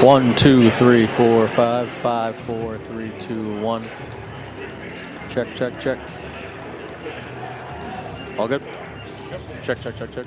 1, 2, 3, 4, 5, 5, 4, 3, 2, 1. Check, check, check. All good? Check, check, check, check.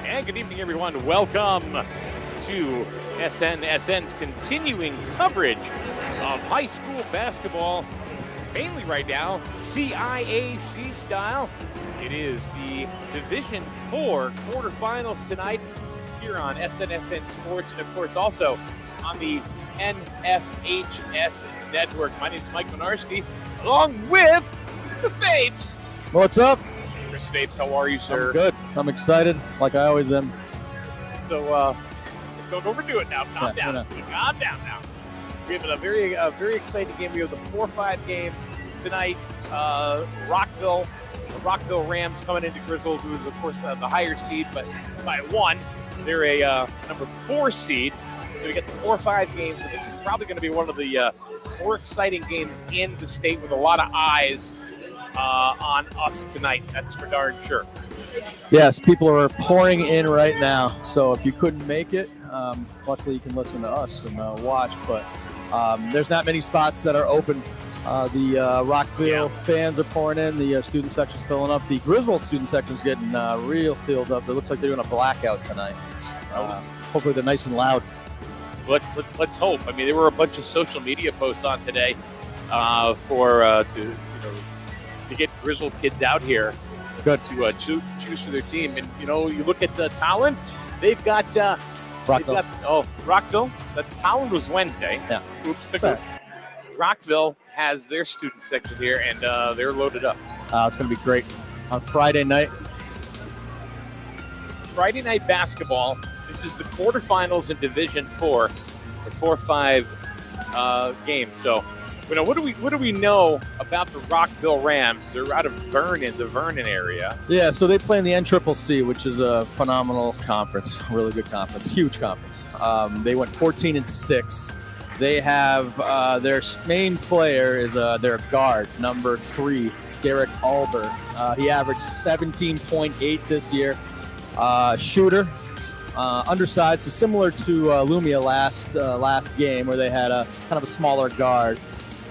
And good evening, everyone. Welcome to SN's continuing coverage of high school basketball, mainly right now, CIAC style. It is the Division 4 quarterfinals tonight here on SN Sports, and of course also on the NFHS network. My name is Mike Minarski, along with the Fapes. What's up? Chris Fapes, how are you, sir? I'm good. I'm excited, like I always am. So don't overdo it now. Calm down. Calm down now. We have a very exciting game. We have the 4-5 game tonight. Rockville, the Rockville Rams coming into Griswold, who is of course the higher seed, but by one. They're a number 4 seed. So we get the 4-5 games, and this is probably going to be one of the more exciting games in the state with a lot of eyes on us tonight. That's for darn sure. Yes, people are pouring in right now. So if you couldn't make it, luckily you can listen to us and watch. But there's not many spots that are open. The Rockville fans are pouring in. The student section's filling up. The Griswold student section's getting real filled up. It looks like they're doing a blackout tonight. Hopefully they're nice and loud. Let's hope. I mean, there were a bunch of social media posts on today to get Griswold kids out here. Good. To choose for their team. And, you look at Tolland, they've got Rockville. Rockville. Tolland was Wednesday. Yeah. Oops. Rockville has their student section here, and they're loaded up. It's going to be great. On Friday night basketball. This is the quarterfinals in Division 4, the 4-5 game. So, what do we know about the Rockville Rams? They're out of Vernon, the Vernon area. Yeah, so they play in the NCCC, which is a phenomenal conference, really good conference, huge conference. They went 14-6. They have their main player is their guard, number 3, Derek Alber. He averaged 17.8 this year. Shooter, undersized, so similar to Lumia last game where they had a kind of a smaller guard.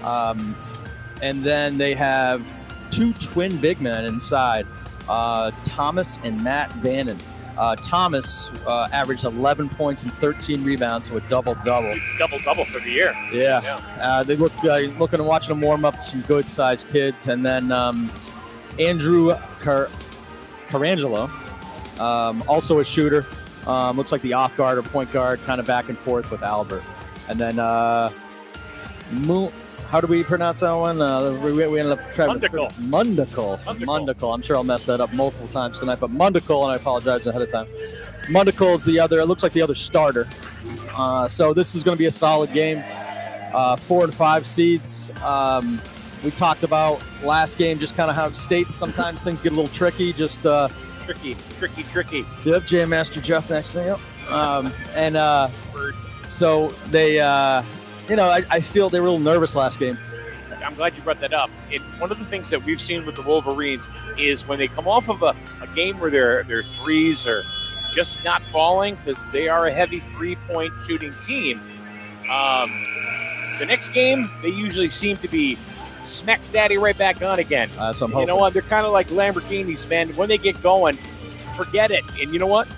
And then they have 2 twin big men inside, Thomas and Matt Bannon. Thomas averaged 11 points and 13 rebounds, so a double-double. Double-double for the year. Yeah. They look looking and watching them warm up, some good-sized kids. And then Andrew Carangelo, also a shooter. Looks like the off guard or point guard, kind of back and forth with Albert. And then how do we pronounce that one? We ended up trying Mundical. I'm sure I'll mess that up multiple times tonight, but Mundical, and I apologize ahead of time. Mundical is the other. It looks like the other starter. So this is going to be a solid game. 4 and 5 seeds. We talked about last game, just kind of how states sometimes things get a little tricky. Just tricky. Yep, Jam Master Jeff next to me. Yep. So they. I feel they were a little nervous last game. I'm glad you brought that up. And one of the things that we've seen with the Wolverines is when they come off of a game where their threes are just not falling, because they are a heavy three-point shooting team. The next game, they usually seem to be smack daddy right back on again. So you know what? They're kind of like Lamborghinis, man. When they get going, forget it. And you know what?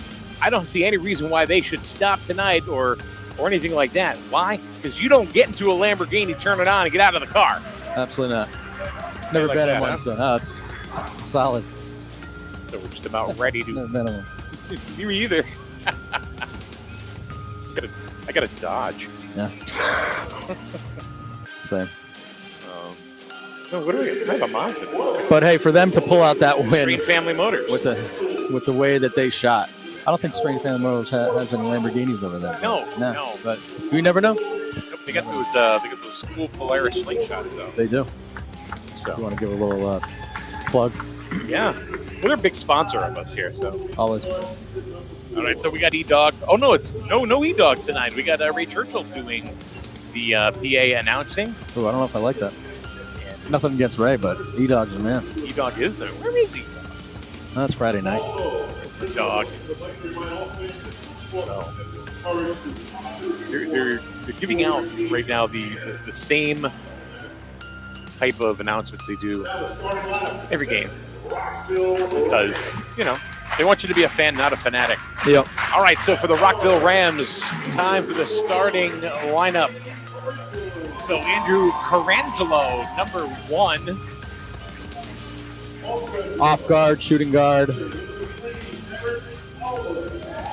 I don't see any reason why they should stop tonight or anything like that. Why? Because you don't get into a Lamborghini, turn it on, and get out of the car. Absolutely not. Never bet on one, so no, it's solid. So we're just about ready to. Never bet on one. Me either. I got a Dodge. Yeah. Same. No, what do we? I have a Mazda. But hey, for them to pull out that win Green Family Motors with the way that they shot, I don't think Strange Family Motors has any Lamborghinis over there. No. But we never know. Nope, they got those school Polaris slingshots though. They do. So you want to give a little plug? Yeah. Well, they're a big sponsor of us here, so always. All right, so we got E-Dog. Oh no, it's no E-Dog tonight. We got Ray Churchill doing the PA announcing. Oh, I don't know if I like that. Nothing against Ray, but E-Dog's the man. E-Dog is there. Where is E-Dog? That's Friday night. It's the dog. So they're giving out right now the same type of announcements they do every game, because they want you to be a fan, not a fanatic. Yep. All right, so for the Rockville Rams, time for the starting lineup. So Andrew Carangelo, number 1. Off guard, shooting guard.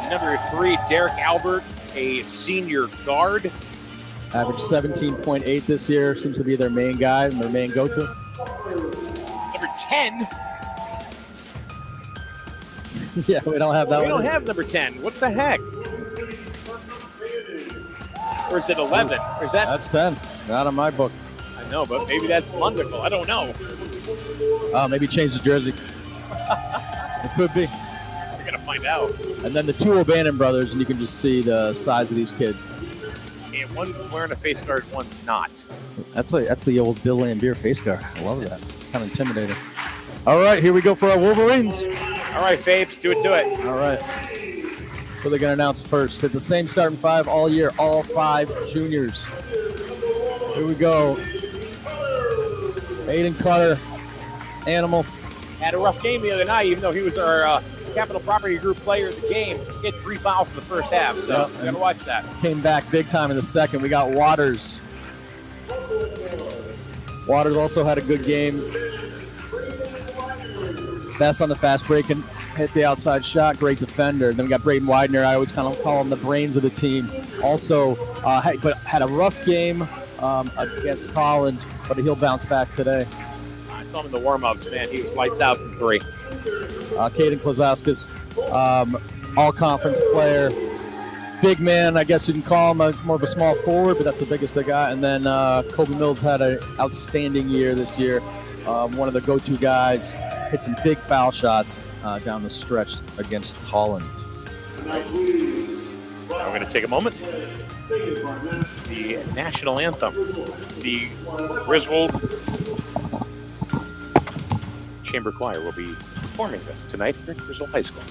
Number 3, Derek Albert, a senior guard. Averaged 17.8 this year. Seems to be their main guy and their main go-to. Number 10. Yeah, we don't have that one. We don't have number 10. What the heck? Or is it 11? Or is that? That's 10. Not on my book. I know, but maybe that's Mundical. I don't know. Maybe change the jersey. It could be. We're going to find out. And then the 2 O'Bannon brothers, and you can just see the size of these kids. And one's wearing a face guard, one's not. That's the old Bill Lambier face guard. I love that. It's kind of intimidating. All right, here we go for our Wolverines. All right, Fabes, do it to it. All right. So they're going to announce first. It's the same starting 5 all year, all 5 juniors. Here we go. Aiden Cutter, Animal. Had a rough game the other night, even though he was our Capital Property Group player of the game. He had 3 fouls in the first half, so you got to watch that. Came back big time in the second. We got Waters. Waters also had a good game. Best on the fast break and hit the outside shot. Great defender. Then we got Braden Widener. I always kind of call him the brains of the team. Also, but had a rough game against Holland, but he'll bounce back today. I saw him in the warm-ups, man. He was lights out from 3. Caden Klozowskis, all-conference player. Big man, I guess you can call him more of a small forward, but that's the biggest they got. And then Kobe Mills had an outstanding year this year. One of the go-to guys. Hit some big foul shots down the stretch against Holland. Now we're going to take a moment. The national anthem. The Griswold Chamber Choir will be performing this tonight here at Griswold High School.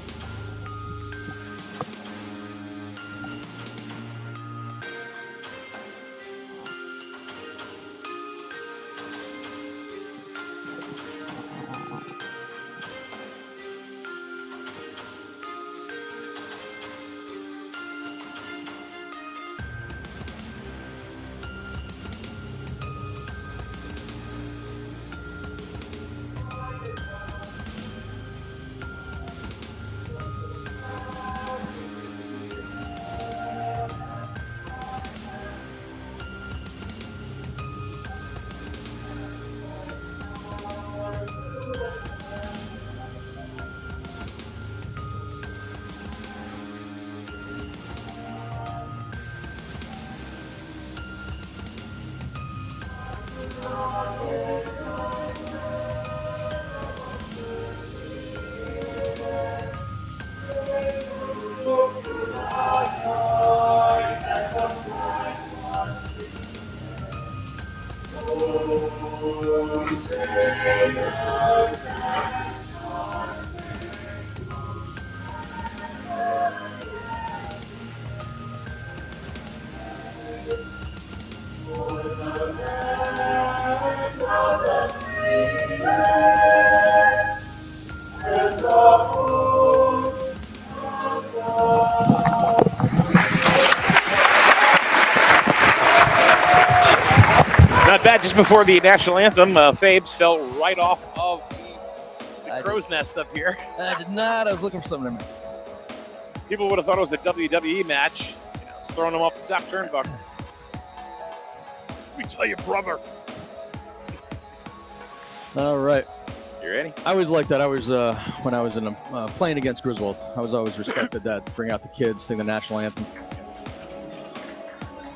Not bad. Just before the national anthem, Fabes fell right off of the crow's nest up here. I did not. I was looking for something. People would have thought it was a WWE match. It's throwing him off the top turnbuckle. Let me tell you, brother. All right. You ready? I always liked that. I was when I was in playing against Griswold. I was always respected that. Bring out the kids, sing the national anthem.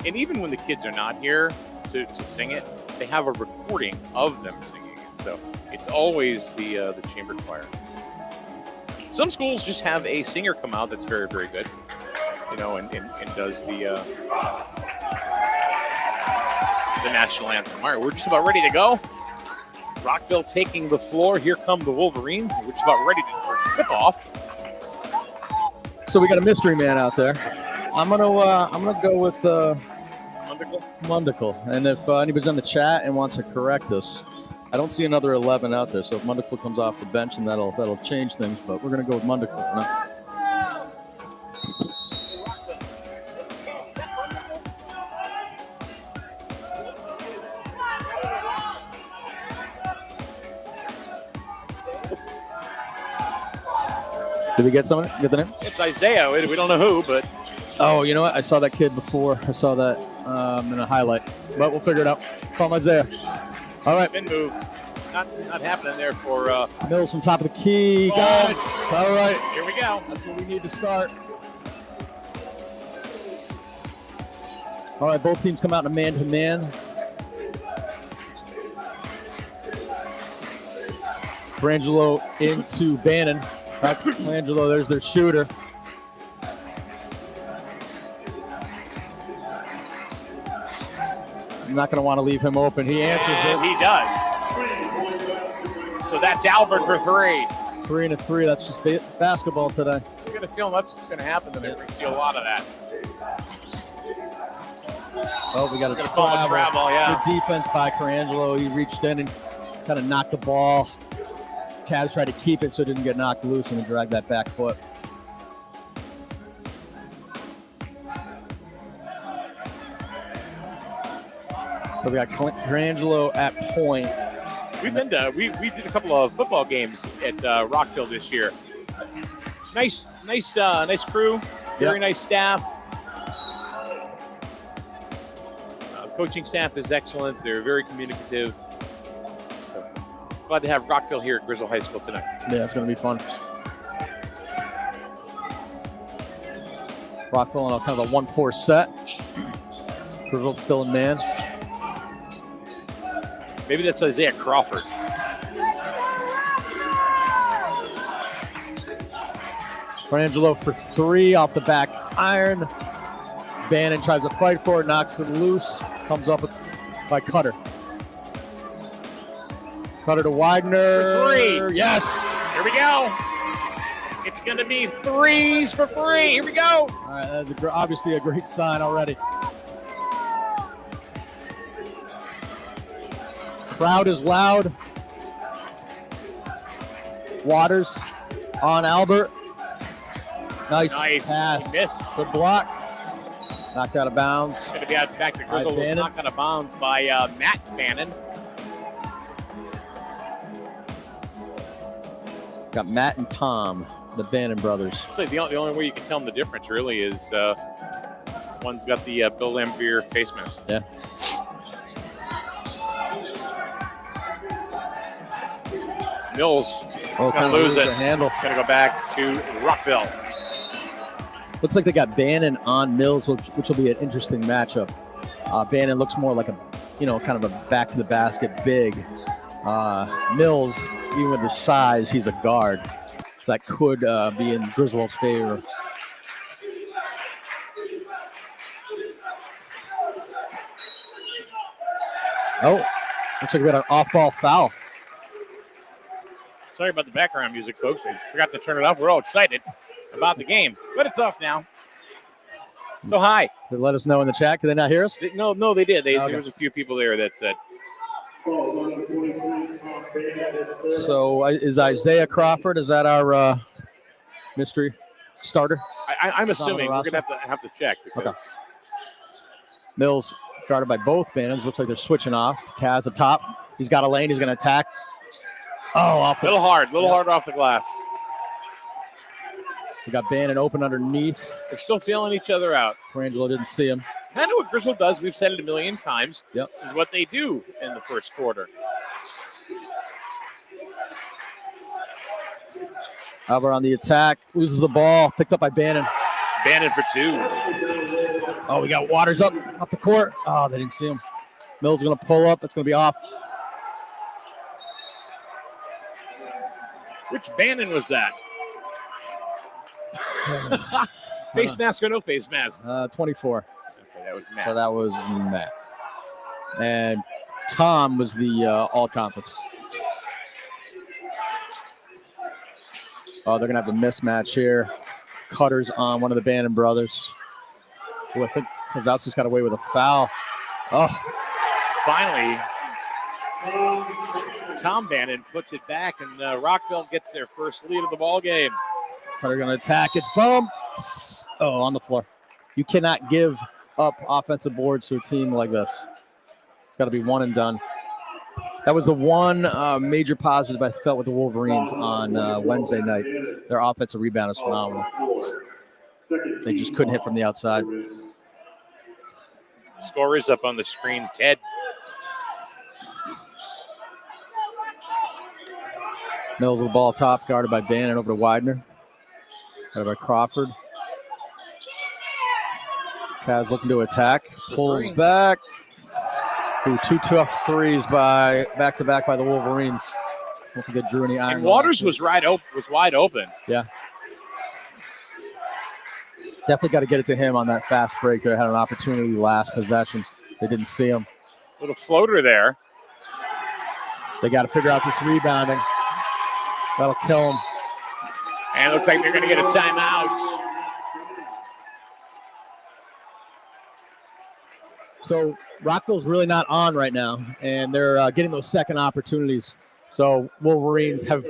And even when the kids are not here to sing it, they have a recording of them singing it. So it's always the chamber choir. Some schools just have a singer come out that's very, very good, and does the national anthem. All right, we're just about ready to go. Rockville taking the floor. Here come the Wolverines. We're just about ready for tip-off. So we got a mystery man out there. I'm gonna go with Mundical. And if anybody's in the chat and wants to correct us, I don't see another 11 out there. So if Mundical comes off the bench, and that'll change things. But we're gonna go with Mundical for now. Did we get someone? Get the name? It's Isaiah. We don't know who, but... Oh, you know what? I saw that kid before. I saw that in a highlight. But we'll figure it out. Call him Isaiah. All right. Spin move. Not happening there for... Mills from top of the key. Got it. All right. Here we go. That's what we need to start. All right, both teams come out in a man-to-man. Frangelo into Bannon. Right, Frangelo, there's their shooter. I'm not going to want to leave him open. He answers it. He does. So that's Albert for 3. 3 and a 3. That's just basketball today. I got a feeling that's what's going to happen tonight. We're going to see a lot of that. Oh, we got a travel. Yeah. Good defense by Carangelo. He reached in and kind of knocked the ball. Cavs tried to keep it so it didn't get knocked loose and drag that back foot. So we got Carangelo at point. We did a couple of football games at Rockville this year. Nice crew. Very nice staff. Coaching staff is excellent. They're very communicative. So glad to have Rockville here at Griswold High School tonight. Yeah, it's going to be fun. Rockville on kind of a 1-4 set. Griswold still in man. Maybe that's Isaiah Crawford. Frangelo for 3 off the back iron. Bannon tries to fight for it, knocks it loose. Comes up by Cutter. Cutter to Wagner. For 3. Yes. Here we go. It's going to be 3s for free. Here we go. All right, that's obviously a great sign already. Crowd is loud. Waters on Albert. Nice pass. Missed. Good block. Knocked out of bounds. Going to be out back to Griswold. Knocked out of bounds by Matt Bannon. Got Matt and Tom, the Bannon brothers. So the only way you can tell them the difference really is one's got the Bill Lambier face mask. Yeah. Mills gonna lose it. Handle. It's going to go back to Rockville. Looks like they got Bannon on Mills, which will be an interesting matchup. Bannon looks more like a, kind of a back to the basket big. Mills, even with his size, he's a guard. So that could be in Griswold's favor. Oh, looks like we got an off-ball foul. Sorry about the background music, folks. I forgot to turn it off. We're all excited about the game, but it's off now. So hi. They let us know in the chat. Can they not hear us? No, they did. Okay. There was a few people there that said. So is Isaiah Crawford? Is that our mystery starter? I'm assuming we're gonna have to check. Okay. Mills guarded by both Bannons. Looks like they're switching off. Kaz up top. He's got a lane. He's going to attack. Oh, off little hard off the glass. We got Bannon open underneath. They're still feeling each other out. Angelo didn't see him. It's kind of what Griswold does. We've said it a million times. Yep. This is what they do in the first quarter. Albert on the attack. Loses the ball. Picked up by Bannon. Bannon for two. Oh, we got Waters up the court. Oh, they didn't see him. Mills going to pull up. It's going to be off. Which Bannon was that? Face mask or no face mask? 24. Okay, that was Matt. So that was Matt. And Tom was the all-conference. Oh, they're going to have a mismatch here. Cutter's on one of the Bannon brothers. Ooh, I think Kozowski's got away with a foul. Oh. Finally, Tom Bannon puts it back, and Rockville gets their first lead of the ball game. Cutter going to attack. It's bumped. Oh, on the floor. You cannot give up offensive boards to a team like this. It's got to be one and done. That was the one major positive I felt with the Wolverines on Wednesday night. Their offensive rebound is phenomenal. They just couldn't hit from the outside. Scorers up on the screen, Ted. Mills with the ball top, guarded by Bannon, over to Widener. Guarded by Crawford. Kaz looking to attack. Pulls back. Ooh, two tough threes back-to-back by the Wolverines. I don't think they drew any iron. And Waters was wide open. Yeah. Definitely got to get it to him on that fast break. They had an opportunity last possession. They didn't see him. Little floater there. They got to figure out this rebounding. That'll kill him. And it looks like they're going to get a timeout. So Rockville's really not on right now, and they're getting those second opportunities. So Wolverines have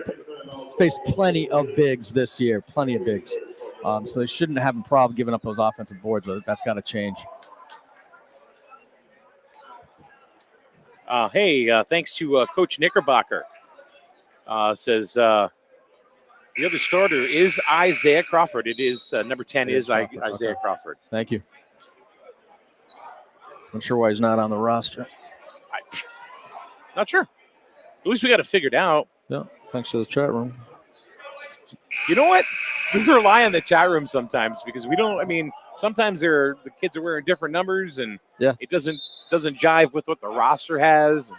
faced plenty of bigs this year, plenty of bigs. So they shouldn't have a problem giving up those offensive boards. That's got to change. Thanks to Coach Knickerbocker. Says the other starter is Isaiah Crawford. It is number 10 is Isaiah Crawford. Thank you. I'm sure why he's not on the roster. Not sure. At least we got it figured out. Yeah, thanks to the chat room. You know what? We rely on the chat room sometimes because we don't. I mean, sometimes the kids are wearing different numbers, and it doesn't jive with what the roster has.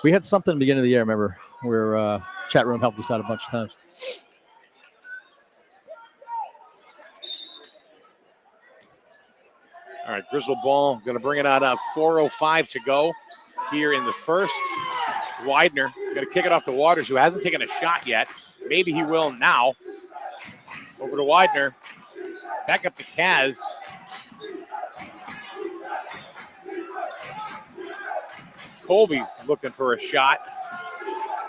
We had something at the beginning of the year, remember, where chat room helped us out a bunch of times. All right, Griswold ball going to bring it out. 4:05 to go here in the first. Widener going to kick it off to Waters, who hasn't taken a shot yet. Maybe he will now. Over to Widener. Back up to Kaz. Colby looking for a shot.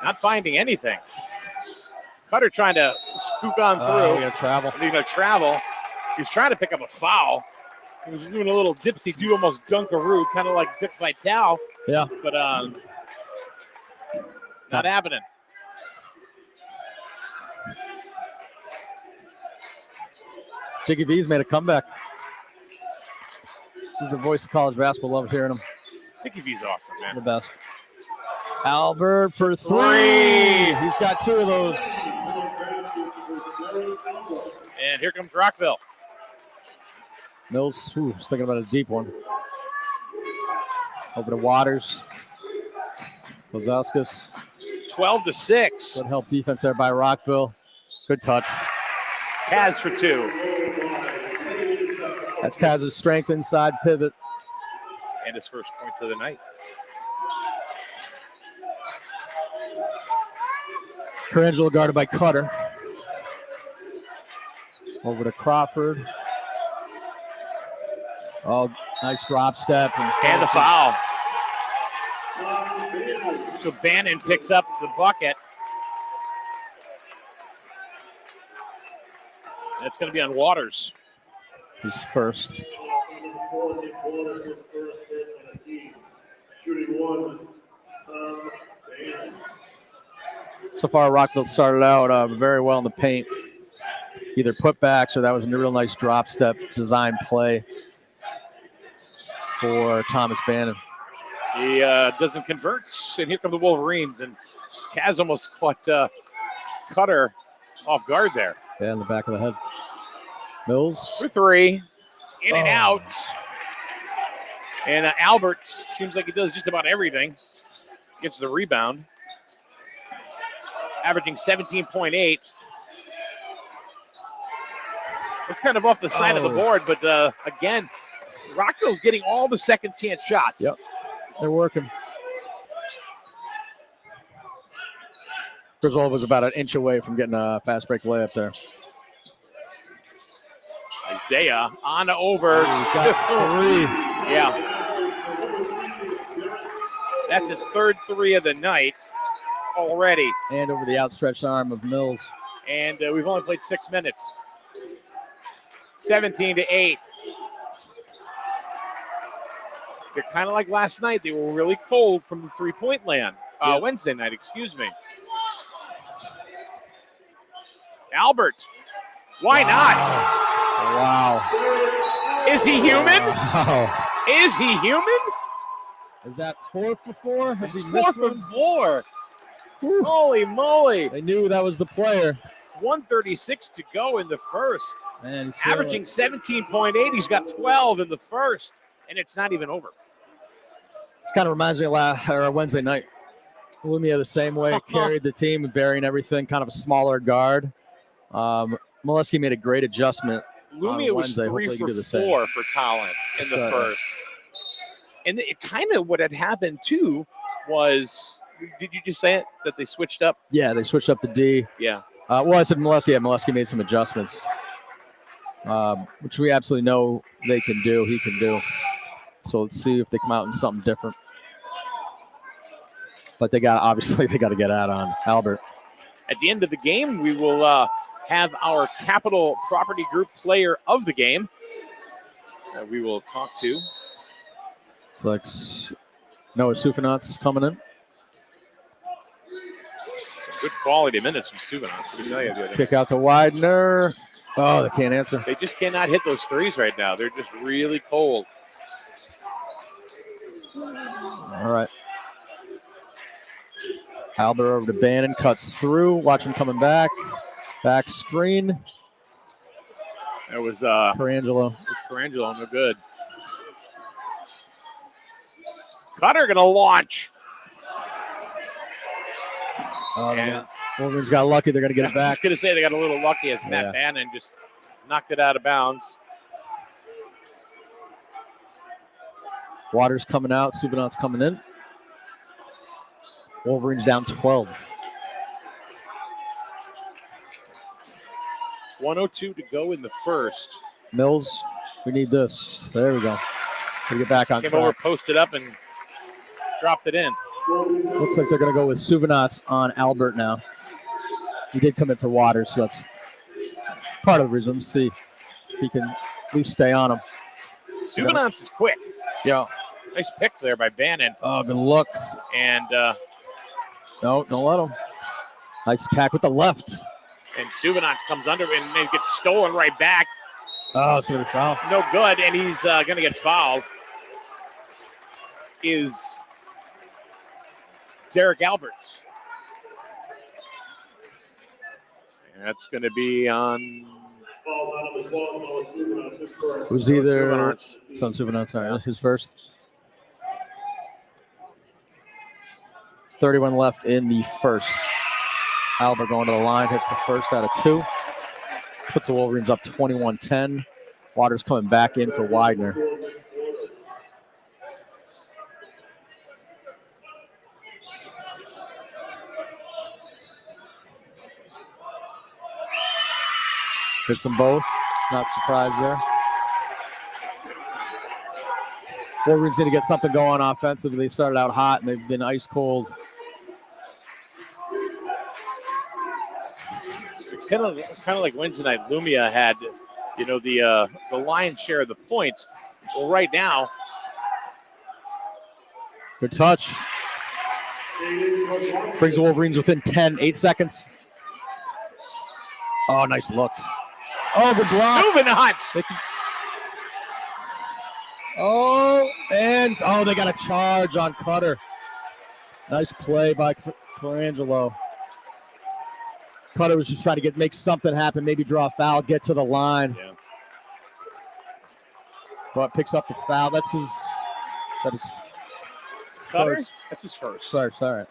Not finding anything. Cutter trying to scoop on through. He's going to travel. He's trying to pick up a foul. He was doing a little dipsy-do, almost dunkaroo, kind of like Dick Vitale. Yeah. But not happening. Jiggy V's made a comeback. He's the voice of college basketball. Love hearing him. Jiggy V's awesome, man. The best. Albert for three. He's got two of those. And here comes Rockville. Mills, was thinking about a deep one. Over to Waters. Kozauskas. 12-6. Good help defense there by Rockville. Good touch. Kaz for 2. That's Kaz's strength inside pivot. And his first points of the night. Carangelo guarded by Cutter. Over to Crawford. Oh, nice drop step. And a foul. So Bannon picks up the bucket. That's going to be on Waters. His first. So far, Rockville started out very well in the paint. Either putbacks or that was a real nice drop step design play for Thomas Bannon. He doesn't convert, and here come the Wolverines. And Kaz almost caught Cutter off guard there. Yeah, in the back of the head. Mills. For 3. In and out. And Albert seems like he does just about everything. Gets the rebound. Averaging 17.8. It's kind of off the side of the board, but again, Rockville's getting all the second chance shots. Yep, they're working. Griswold was about an inch away from getting a fast break layup there. Isaiah on over. Got 3. Yeah. That's his third 3 of the night already. And over the outstretched arm of Mills. And we've only played 6 minutes. 17-8. They're kind of like last night. They were really cold from the three-point land. Wednesday night, excuse me. Albert. Why not? Wow. Is he human? Wow. Is he human? Is that 4 for 4? Has It's he 4 missed for one? 4. Whew. Holy moly. They knew that was the player. 1:36 to go in the first. Man, he's Averaging 17.8. He's got 12 in the first, and it's not even over. This kind of reminds me of Wednesday night. Lumia the same way, carried the team, burying everything, kind of a smaller guard. Molesky made a great adjustment. Lumia was 3 for 4 for Talent in the first. And it kind of what had happened, too, was, did you just say it, that they switched up? Yeah, they switched up the D. Yeah. Well, I said Molesky. Yeah, Molesky made some adjustments, which we absolutely know they can do. He can do. So let's see if they come out in something different. But they got to get out on Albert. At the end of the game, we will have our Capital Property Group player of the game. We will talk to. So like Noah Sufanats is coming in. Good quality minutes from Suvanov. Kick out to Widener. Oh, they can't answer. They just cannot hit those threes right now. They're just really cold. All right. Albert over to Bannon, cuts through. Watch him coming back. Back screen. It was Carangelo. It's Carangelo, no good. Cutter gonna launch. And Wolverines got lucky. They're going to get it back. I was just going to say they got a little lucky as Matt Bannon just knocked it out of bounds. Waters coming out. Suvanot's coming in. Wolverines down 12. 1:02 to go in the first. Mills, we need this. There we go. We get back on track. Came over, posted up, and dropped it in. Looks like they're going to go with Suvanot's on Albert now. He did come in for Waters, so that's part of the reason. Let's see if he can at least stay on him. Suvanot's is quick. Yeah. Nice pick there by Bannon. Oh, good look. And no, don't let him. Nice attack with the left. And Suvanot's comes under and then gets stolen right back. Oh, it's going to be foul. No good, and he's going to get fouled. Is Derek Alberts. And that's going to be on. It was either it's on Suvanot's, his first. 31 left in the first. Albert going to the line, hits the first out of 2. Puts the Wolverines up 21-10. Waters coming back in for Widener. Hits them both. Not surprised there. Wolverines need to get something going offensively. They started out hot and they've been ice cold. It's kind of like Wednesday night. Lumia had, the lion's share of the points. Well, right now, good touch. Brings the Wolverines within 10, 8 seconds. Oh, nice look. Oh, good block. Juvenants. They got a charge on Cutter. Nice play by Colangelo. Cutter was just trying to make something happen, maybe draw a foul, get to the line. Yeah. But picks up the foul. That is Cutter? first. That's his first. First, all right.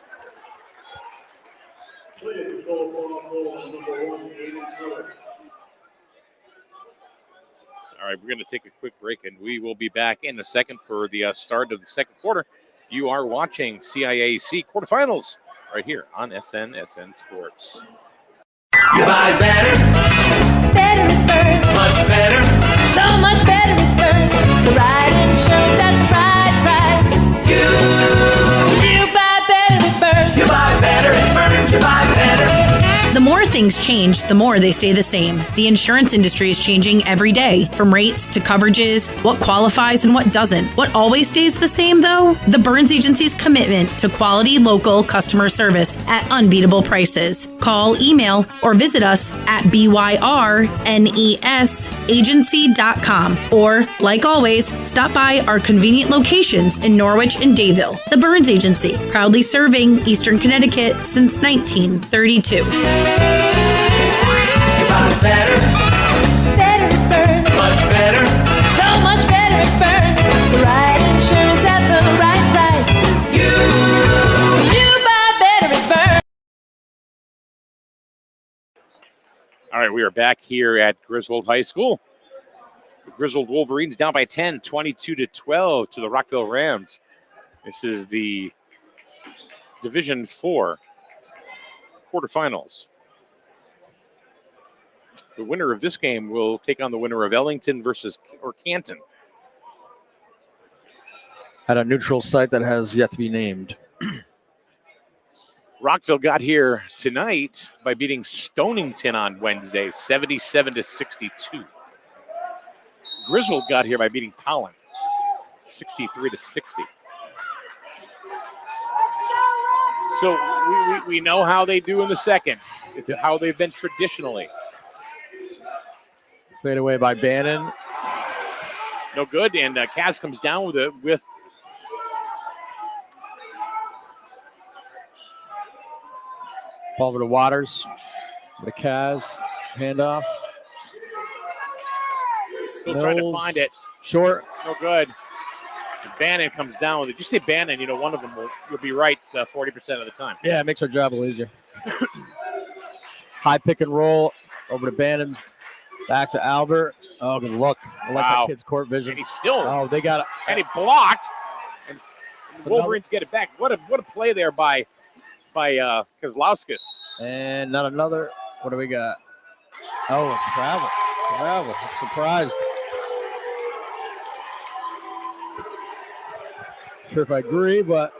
All right, we're going to take a quick break, and we will be back in a second for the start of the second quarter. You are watching CIAC quarterfinals right here on SN Sports. You buy better. Better it burns. Much better. So much better it burns. The right insurance at the right price. You buy better it burns. You buy better. It burns. You buy better. The more things change, the more they stay the same. The insurance industry is changing every day, from rates to coverages, what qualifies and what doesn't. What always stays the same, though? The Burns Agency's commitment to quality local customer service at unbeatable prices. Call, email, or visit us at byrnesagency.com. Or, like always, stop by our convenient locations in Norwich and Dayville. The Burns Agency, proudly serving Eastern Connecticut since 1932. Better. Better it burns. Much better. So much better it burns. The right insurance at the right price. You buy better it burns. All right, we are back here at Griswold High School. The Griswold Wolverines down by 10, 22-12 to the Rockville Rams. This is the Division 4 quarterfinals. The winner of this game will take on the winner of Ellington or Canton. At a neutral site that has yet to be named. Rockville got here tonight by beating Stonington on Wednesday, 77-62. Griswold got here by beating Collin, 63-60. So we know how they do in the second. It's how they've been traditionally. Fade away by Bannon. No good, and Kaz comes down with it with Ball over to Waters. The Kaz handoff. still trying to find it. Short. No good. And Bannon comes down with it. You say Bannon, one of them will be right 40% of the time. Yeah, it makes our job a little easier. High pick and roll over to Bannon. Back to Albert. Oh, good look. I like that kid's court vision. And he's still. Oh, they got it. And he blocked. And Wolverines get it back. What a play there by Kozlowskis. And not another. What do we got? Oh, travel. I'm surprised. Not sure if I agree, but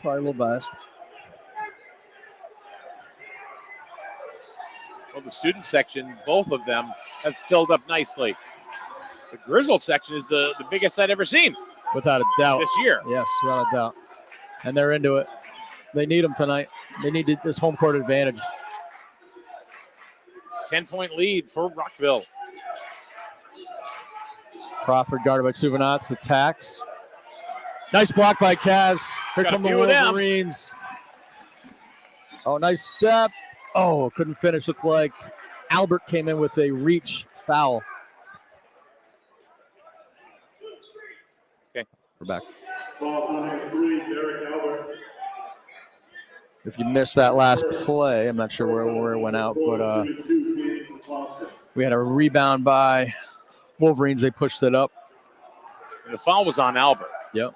probably a little biased. Well, the student section, both of them have filled up nicely. The Griswold section is the biggest I've ever seen. Without a doubt. This year. Yes, without a doubt. And they're into it. They need them tonight. They need this home court advantage. 10-point lead for Rockville. Crawford guarded by Suvanats. Attacks. Nice block by Kaz. Here come the Wolverines. Oh, nice step. Oh, couldn't finish. Looked like Albert came in with a reach foul. Okay. We're back. If you missed that last play, I'm not sure where it went out, but we had a rebound by Wolverines. They pushed it up. And the foul was on Albert. Yep,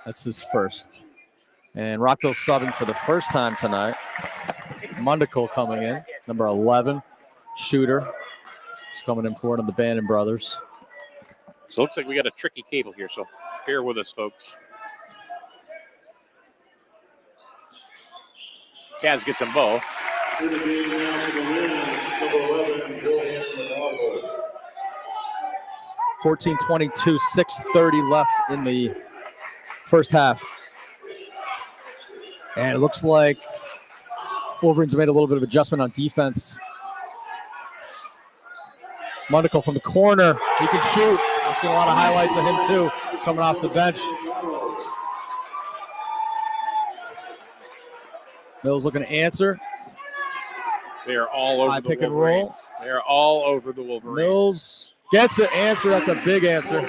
that's his first. And Rockville subbing for the first time tonight. Mundical coming in, number 11, shooter. He's coming in for one of the Bannon brothers. So it looks like we got a tricky cable here, so bear with us, folks. Kaz gets them both. 14-22, 6:30 left in the first half. And it looks like Wolverines made a little bit of adjustment on defense. Mundical from the corner. He can shoot. I've seen a lot of highlights of him, too, coming off the bench. Mills looking to answer. They are all over High the pick and Wolverines. roll. They are all over the Wolverines. Mills gets an answer. That's a big answer.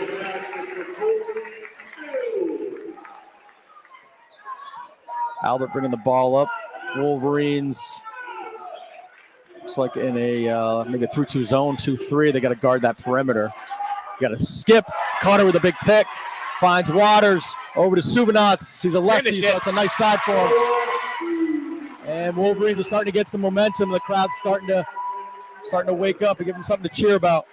Albert bringing the ball up. Wolverines. Looks like in a maybe a 3-2 zone, 2-3. They got to guard that perimeter. Got to skip. Carter with a big pick. Finds Waters. Over to Subinats. He's a lefty, so it's a nice side for him. And Wolverines are starting to get some momentum. The crowd's starting to wake up and give them something to cheer about.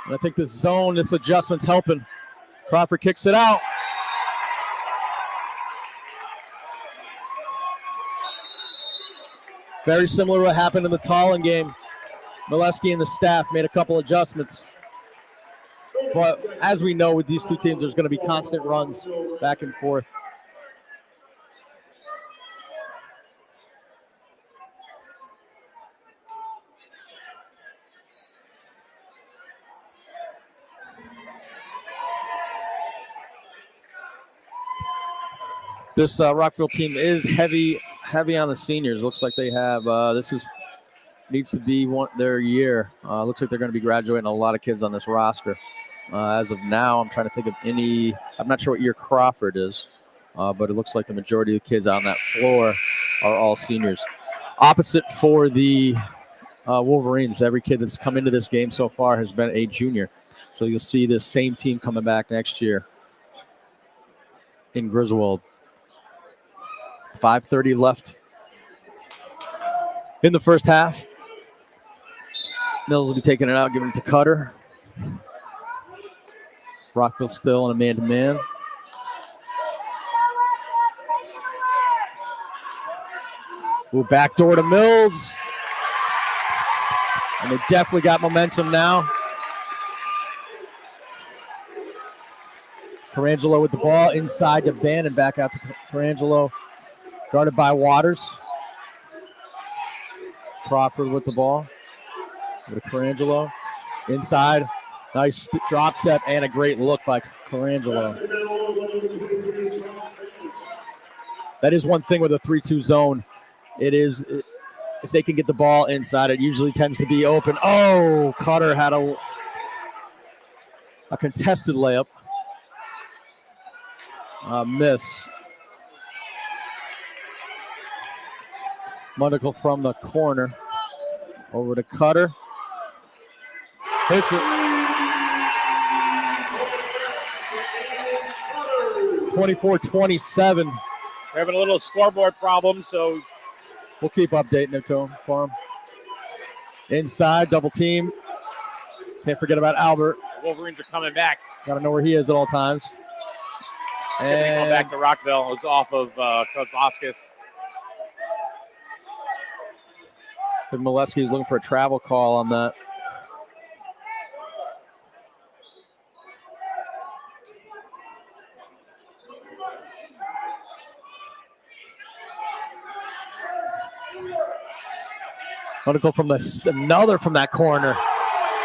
And I think this zone, this adjustment's helping. Crawford kicks it out. Very similar to what happened in the Tallinn game. Milewski and the staff made a couple adjustments. But as we know with these two teams, there's going to be constant runs back and forth. This Rockville team is heavy on the seniors. Looks like they have needs to be their year. Looks like they're going to be graduating a lot of kids on this roster. As of now, I'm trying to think of any. I'm not sure what year Crawford is, but it looks like the majority of the kids on that floor are all seniors. Opposite for the Wolverines, every kid that's come into this game so far has been a junior. So you'll see this same team coming back next year in Griswold. 5:30 left in the first half. Mills will be taking it out, giving it to Cutter. Rockville still in a man-to-man. Move backdoor to Mills. And they definitely got momentum now. Carangelo with the ball inside to Bannon, back out to Carangelo. Guarded by Waters. Crawford with the ball. With Carangelo. Inside. Nice drop step and a great look by Carangelo. That is one thing with a 3-2 zone. It is, if they can get the ball inside, it usually tends to be open. Oh, Cutter had a contested layup. Miss. Mundical from the corner. Over to Cutter. Hits it. 24-27. We're having a little scoreboard problem, so we'll keep updating it for him. Inside, double team. Can't forget about Albert. the Wolverines are coming back. Got to know where he is at all times. And going back to Rockville. It's off of Coach Vasquez. Milewski was looking for a travel call on that. Mundical from another from that corner.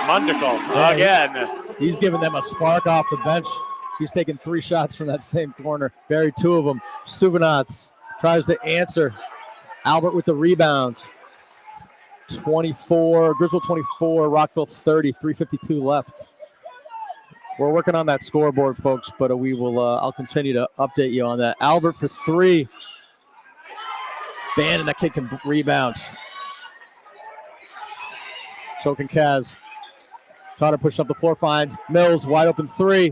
Mundical again. He's giving them a spark off the bench. He's taking 3 shots from that same corner. Buried 2 of them. Subinats tries to answer. Albert with the rebound. 24, Griswold 24, Rockville 30, 3:52 left. We're working on that scoreboard, folks, but we will. I'll continue to update you on that. Albert for 3. Bannon, that kid can rebound. So can Kaz. Carter pushing up the floor, finds Mills, wide open 3.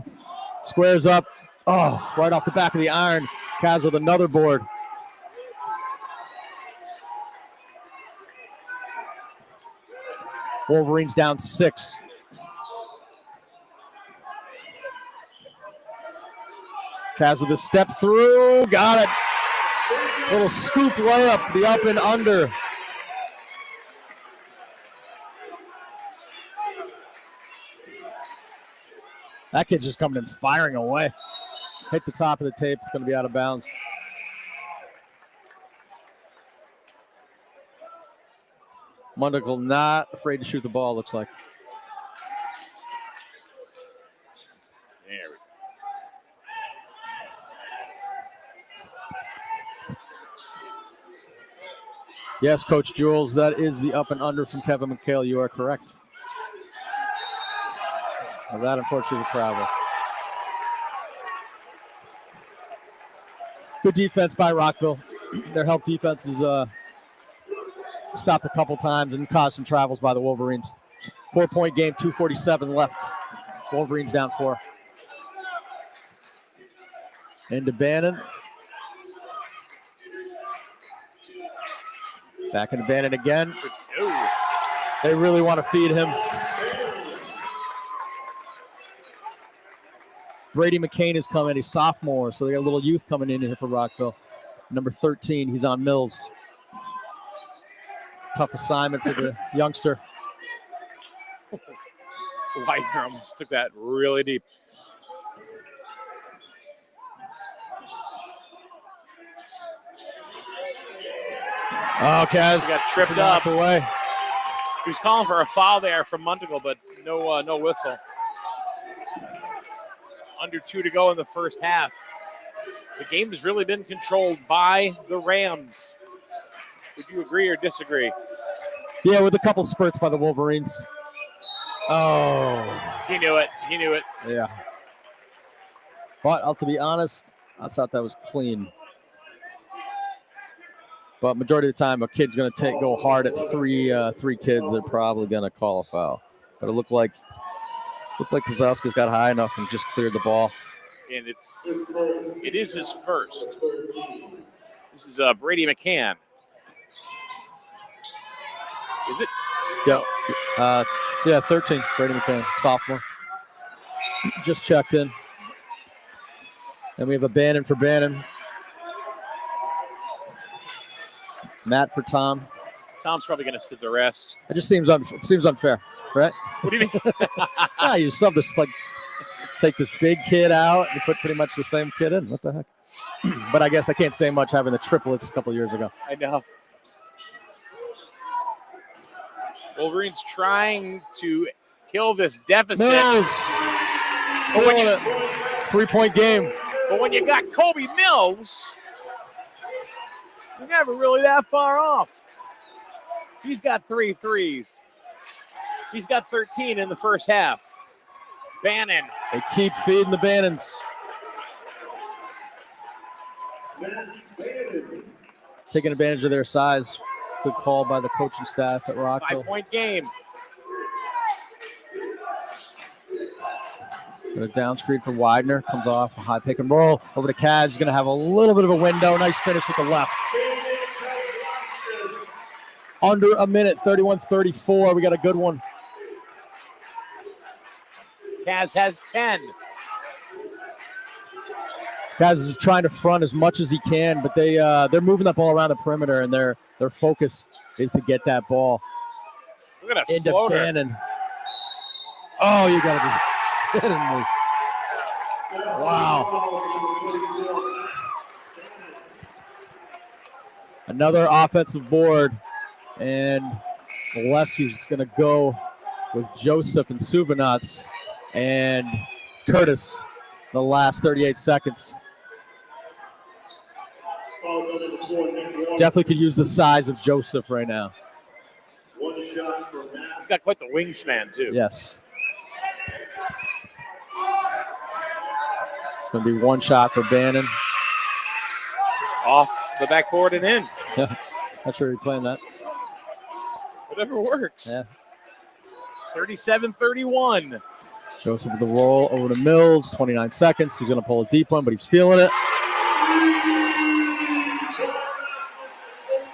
Squares up. Oh, right off the back of the iron. Kaz with another board. Wolverines down 6. Kaz with a step through. Got it. Little scoop layup, the up and under. That kid's just coming in firing away. Hit the top of the tape. It's going to be out of bounds. Mundical not afraid to shoot the ball, looks like. There we go. Yes, Coach Jules, that is the up and under from Kevin McHale. You are correct. Well, that, unfortunately, is a travel. Good defense by Rockville. Their help defense is stopped a couple times and caused some travels by the Wolverines. 4-point game, 2:47 left. Wolverines down 4. Into Bannon. Back into Bannon again. They really want to feed him. Brady McCain is coming. He's sophomore, so they got a little youth coming in here for Rockville. Number 13, he's on Mills. Tough assignment for the youngster. Leitner almost took that really deep. Oh, Kaz. He got tripped up. Away. He was calling for a foul there from Mundical, but no whistle. Under 2 to go in the first half. The game has really been controlled by the Rams. Would you agree or disagree? Yeah, with a couple spurts by the Wolverines. Oh. He knew it. He knew it. Yeah. But to be honest, I thought that was clean. But majority of the time, a kid's going to go hard at three kids. They're probably going to call a foul. But it looked like Kozlowski's got high enough and just cleared the ball. And it is his first. This is Brady McCann. Is it? Yeah, 13. Brady McCann, sophomore. Just checked in. And we have a Bannon for Bannon. Matt for Tom. Tom's probably going to sit the rest. It just seems unfair, right? What do you mean? You sub this, take this big kid out and put pretty much the same kid in. What the heck? But I guess I can't say much having the triplets a couple years ago. I know. Wolverines trying to kill this deficit. Mills! 3-point game. But when you got Kobe Mills, you're never really that far off. He's got 3 threes. He's got 13 in the first half. Bannon. They keep feeding the Bannons. Taking advantage of their size. Good call by the coaching staff at Rockville. 5-point game. Got a down screen for Widener. Comes off a high pick and roll. Over to Kaz. He's going to have a little bit of a window. Nice finish with the left. Under a minute, 31-34. We got a good one. Kaz has 10. Kaz is trying to front as much as he can, but they're moving that ball around the perimeter, and their focus is to get that ball Look at a into floater. Bannon. Oh, you got to be kidding me. Wow. Another offensive board, and Gillespie's going to go with Joseph and Suvanats and Curtis the last 38 seconds. Definitely could use the size of Joseph right now. He's got quite the wingspan, too. Yes. going to be one shot for Bannon. Off the backboard and in. Not sure you're playing that. Whatever works. Yeah. 37-31. Joseph with the roll over to Mills. 29 seconds. He's going to pull a deep one, but he's feeling it.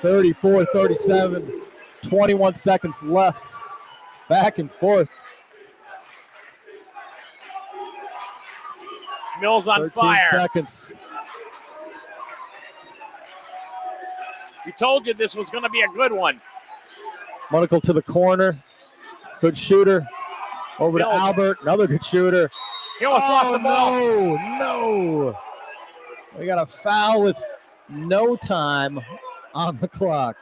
34-37. 21 seconds left. Back and forth. Mills on 13 fire. seconds. We told you this was going to be a good one. Monaco to the corner. Good shooter. Over to Mills. Albert. Another good shooter. He almost lost the ball. No. We got a foul with no time on the clock.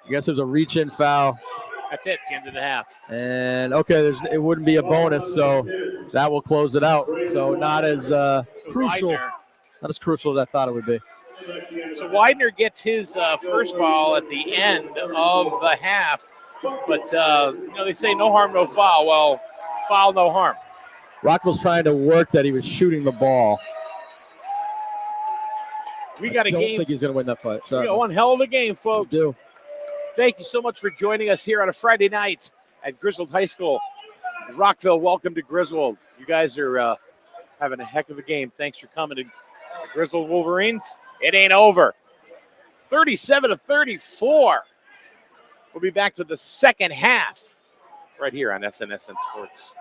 I guess there's a reach-in foul. That's it. It's the end of the half. And, okay, it wouldn't be a bonus, so that will close it out. So not as crucial. Widener. Not as crucial as I thought it would be. So Widener gets his first foul at the end of the half. But, they say no harm, no foul. Well, foul, no harm. Rockville's trying to work that he was shooting the ball. We got a game. I don't think he's going to win that fight. We got one hell of a game, folks. We do. Thank you so much for joining us here on a Friday night at Griswold High School. Rockville, welcome to Griswold. You guys are having a heck of a game. Thanks for coming to Griswold Wolverines. It ain't over. 37-34. We'll be back to the second half right here on SNSN Sports.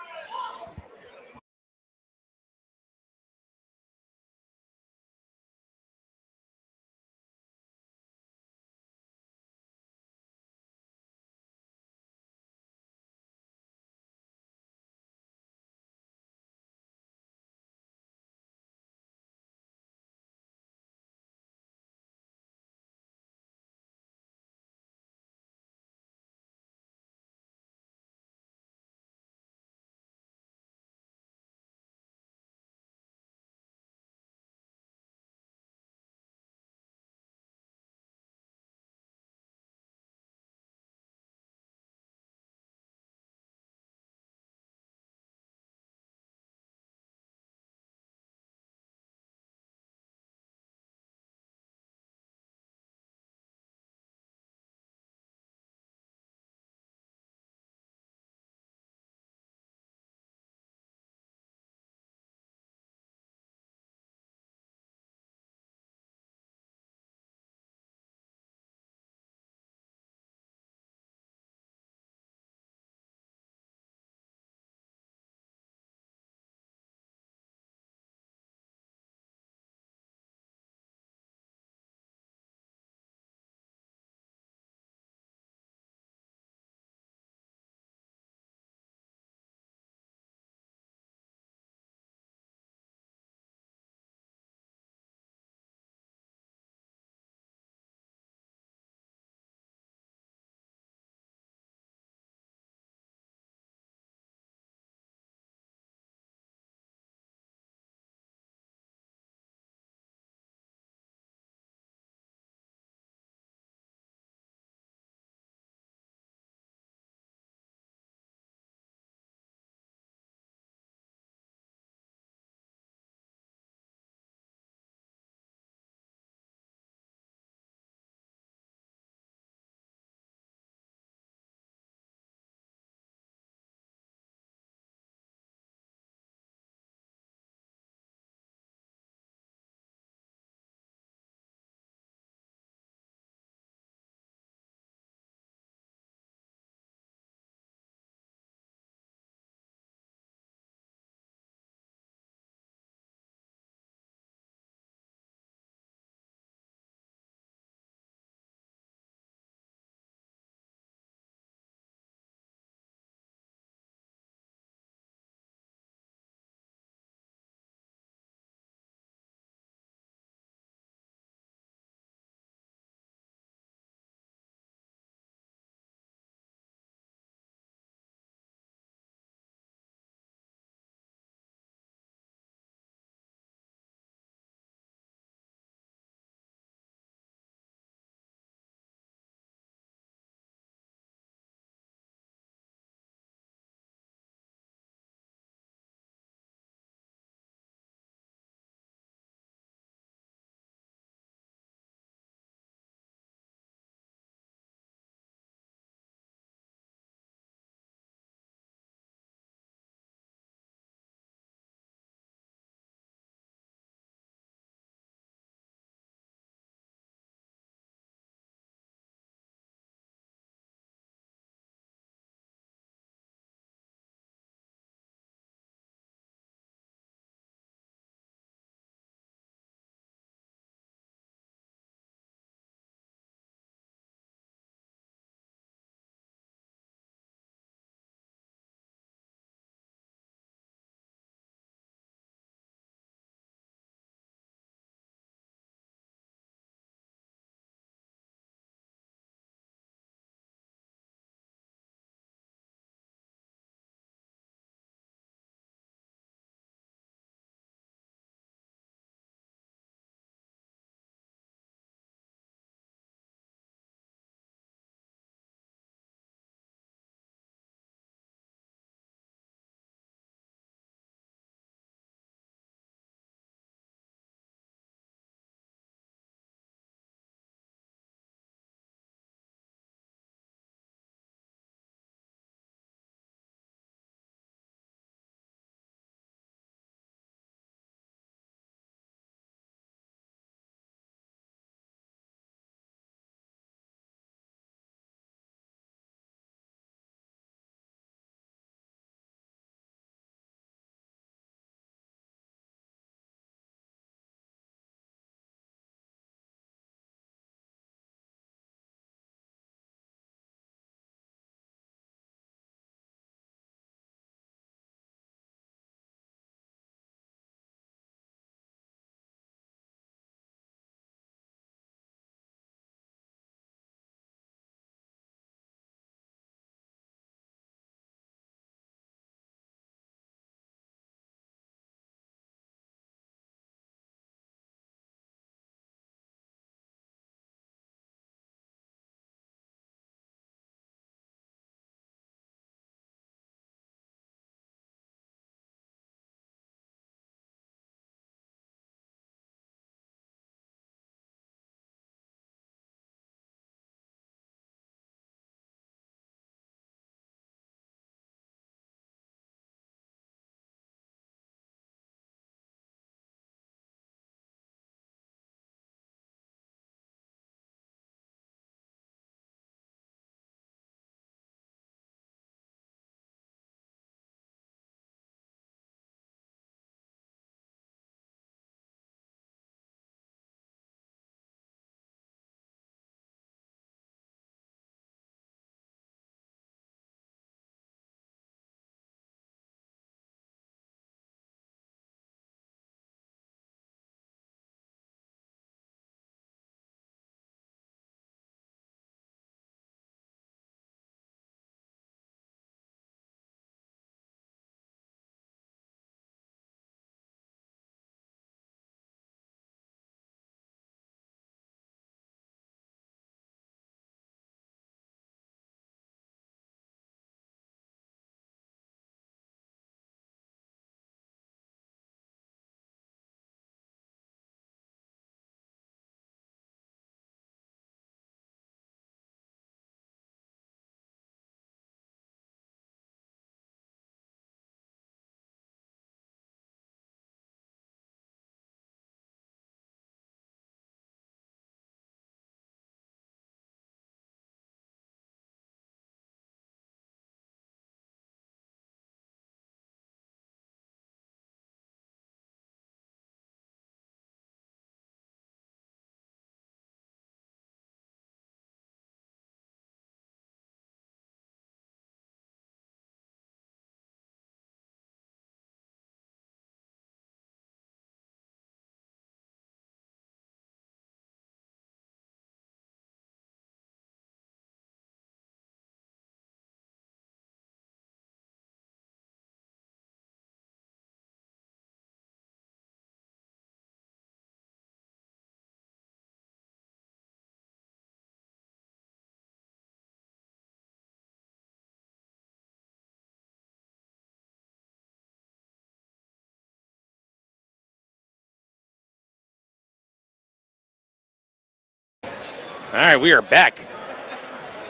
All right, we are back.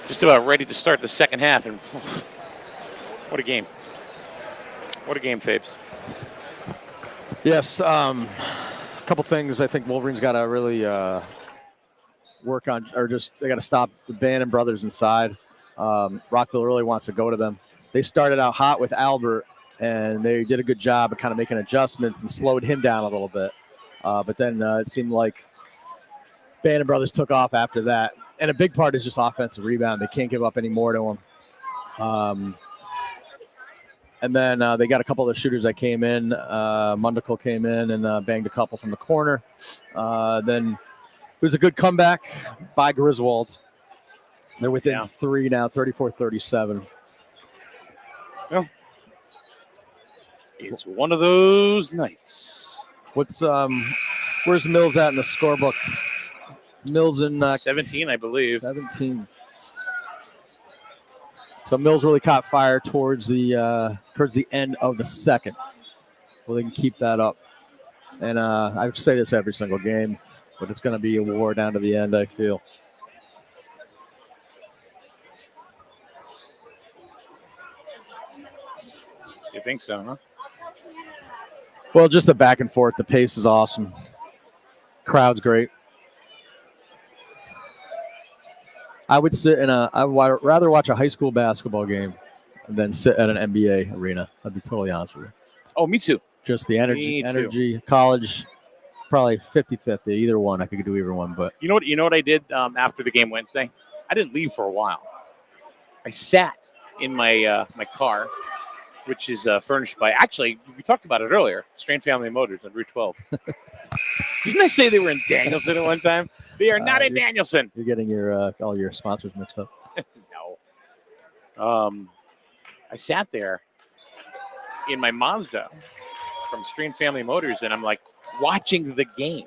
Just about ready to start the second half, and what a game. What a game, Fabes. Yes, a couple things I think Wolverines got to really work on, or just they got to stop the Bannon brothers inside. Rockville really wants to go to them. They started out hot with Albert, and they did a good job of kind of making adjustments and slowed him down a little bit. But then it seemed like Bannon brothers took off after that. And a big part is just offensive rebound. They can't give up any more to him. And then they got a couple of the shooters that came in. Mundical came in and banged a couple from the corner. Then it was a good comeback by Griswold. They're within 3 now, 34-37. Well, it's one of those nights. Where's Mills at in the scorebook? Mills in 17, I believe. 17. So Mills really caught fire towards the end of the second. Well, they can keep that up. And I say this every single game, but it's going to be a war down to the end, I feel. You think so, huh? Well, just the back and forth. The pace is awesome. Crowd's great. I would rather watch a high school basketball game than sit at an NBA arena. I'd be totally honest with you. Oh, me too. Just the energy, college, probably 50-50. Either one. I could do either one. But you know what I did after the game Wednesday? I didn't leave for a while. I sat in my my car, which is furnished by, actually, we talked about it earlier, Strain Family Motors on Route 12. Didn't I say they were in Danielson at one time? They are not in Danielson. You're getting your all your sponsors mixed up. No. I sat there in my Mazda from Strain Family Motors, and I'm like watching the game.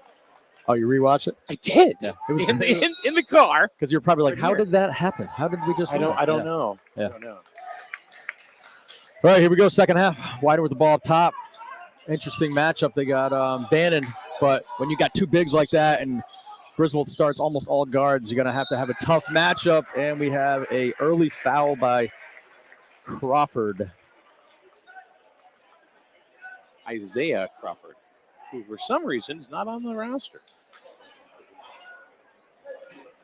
Oh, you rewatch it? I did. Yeah. In the car. Because you're probably like, how did that happen? How did we just I don't know. Yeah. I don't know. All right, here we go. Second half. Wider with the ball up top. Interesting matchup. They got Bannon, but when you got two bigs like that and Griswold starts almost all guards, you're going to have a tough matchup. And we have a early foul by Crawford. Isaiah Crawford, who for some reason is not on the roster.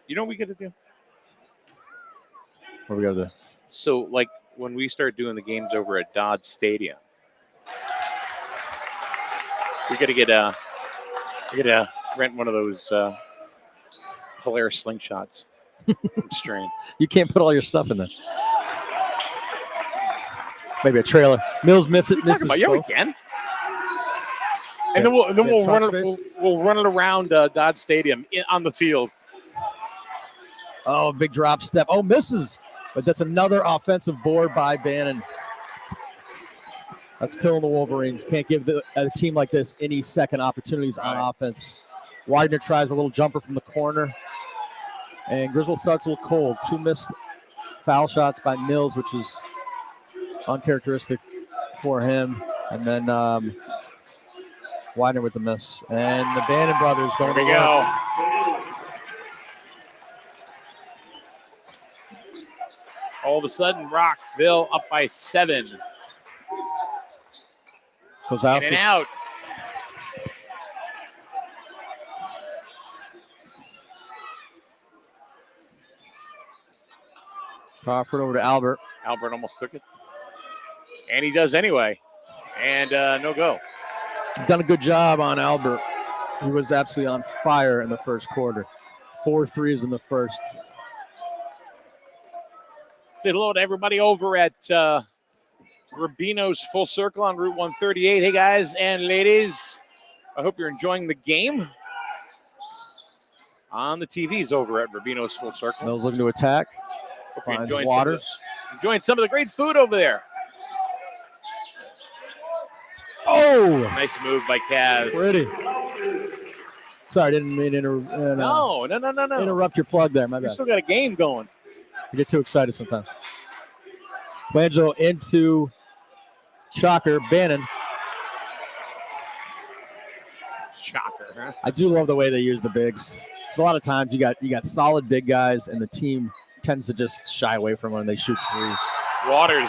You know what we got to do? What we got to do? So, like, when we start doing the games over at Dodge Stadium, we got to rent one of those Polaris slingshots from Strain. You can't put all your stuff in there. Maybe a trailer. Mills misses. Yeah, we can. And then we'll run it around Dodge Stadium on the field. Oh, big drop step. Oh, misses. But that's another offensive board by Bannon. That's killing the Wolverines. Can't give a team like this any second opportunities on offense. Widener tries a little jumper from the corner. And Griswold starts a little cold. 2 missed foul shots by Mills, which is uncharacteristic for him. And then Widener with the miss. And the Bannon brothers going to go. All of a sudden, Rockville up by 7. Kozowski. In and out. Crawford over to Albert. Albert almost took it. And he does anyway. And no go. Done a good job on Albert. He was absolutely on fire in the first quarter. 4 threes in the first. Say hello to everybody over at Rubino's Full Circle on Route 138. Hey, guys and ladies. I hope you're enjoying the game on the TVs over at Rubino's Full Circle. Mills looking to attack. Hope you're enjoying some of the great food over there. Oh! Nice move by Kaz. Pretty. Sorry, I didn't mean to No. interrupt your plug there. My bad. You still got a game going. I get too excited sometimes. Langelo into Shocker. Bannon. Shocker, huh? I do love the way they use the bigs. Because a lot of times you got solid big guys, and the team tends to just shy away from them when they shoot threes. Waters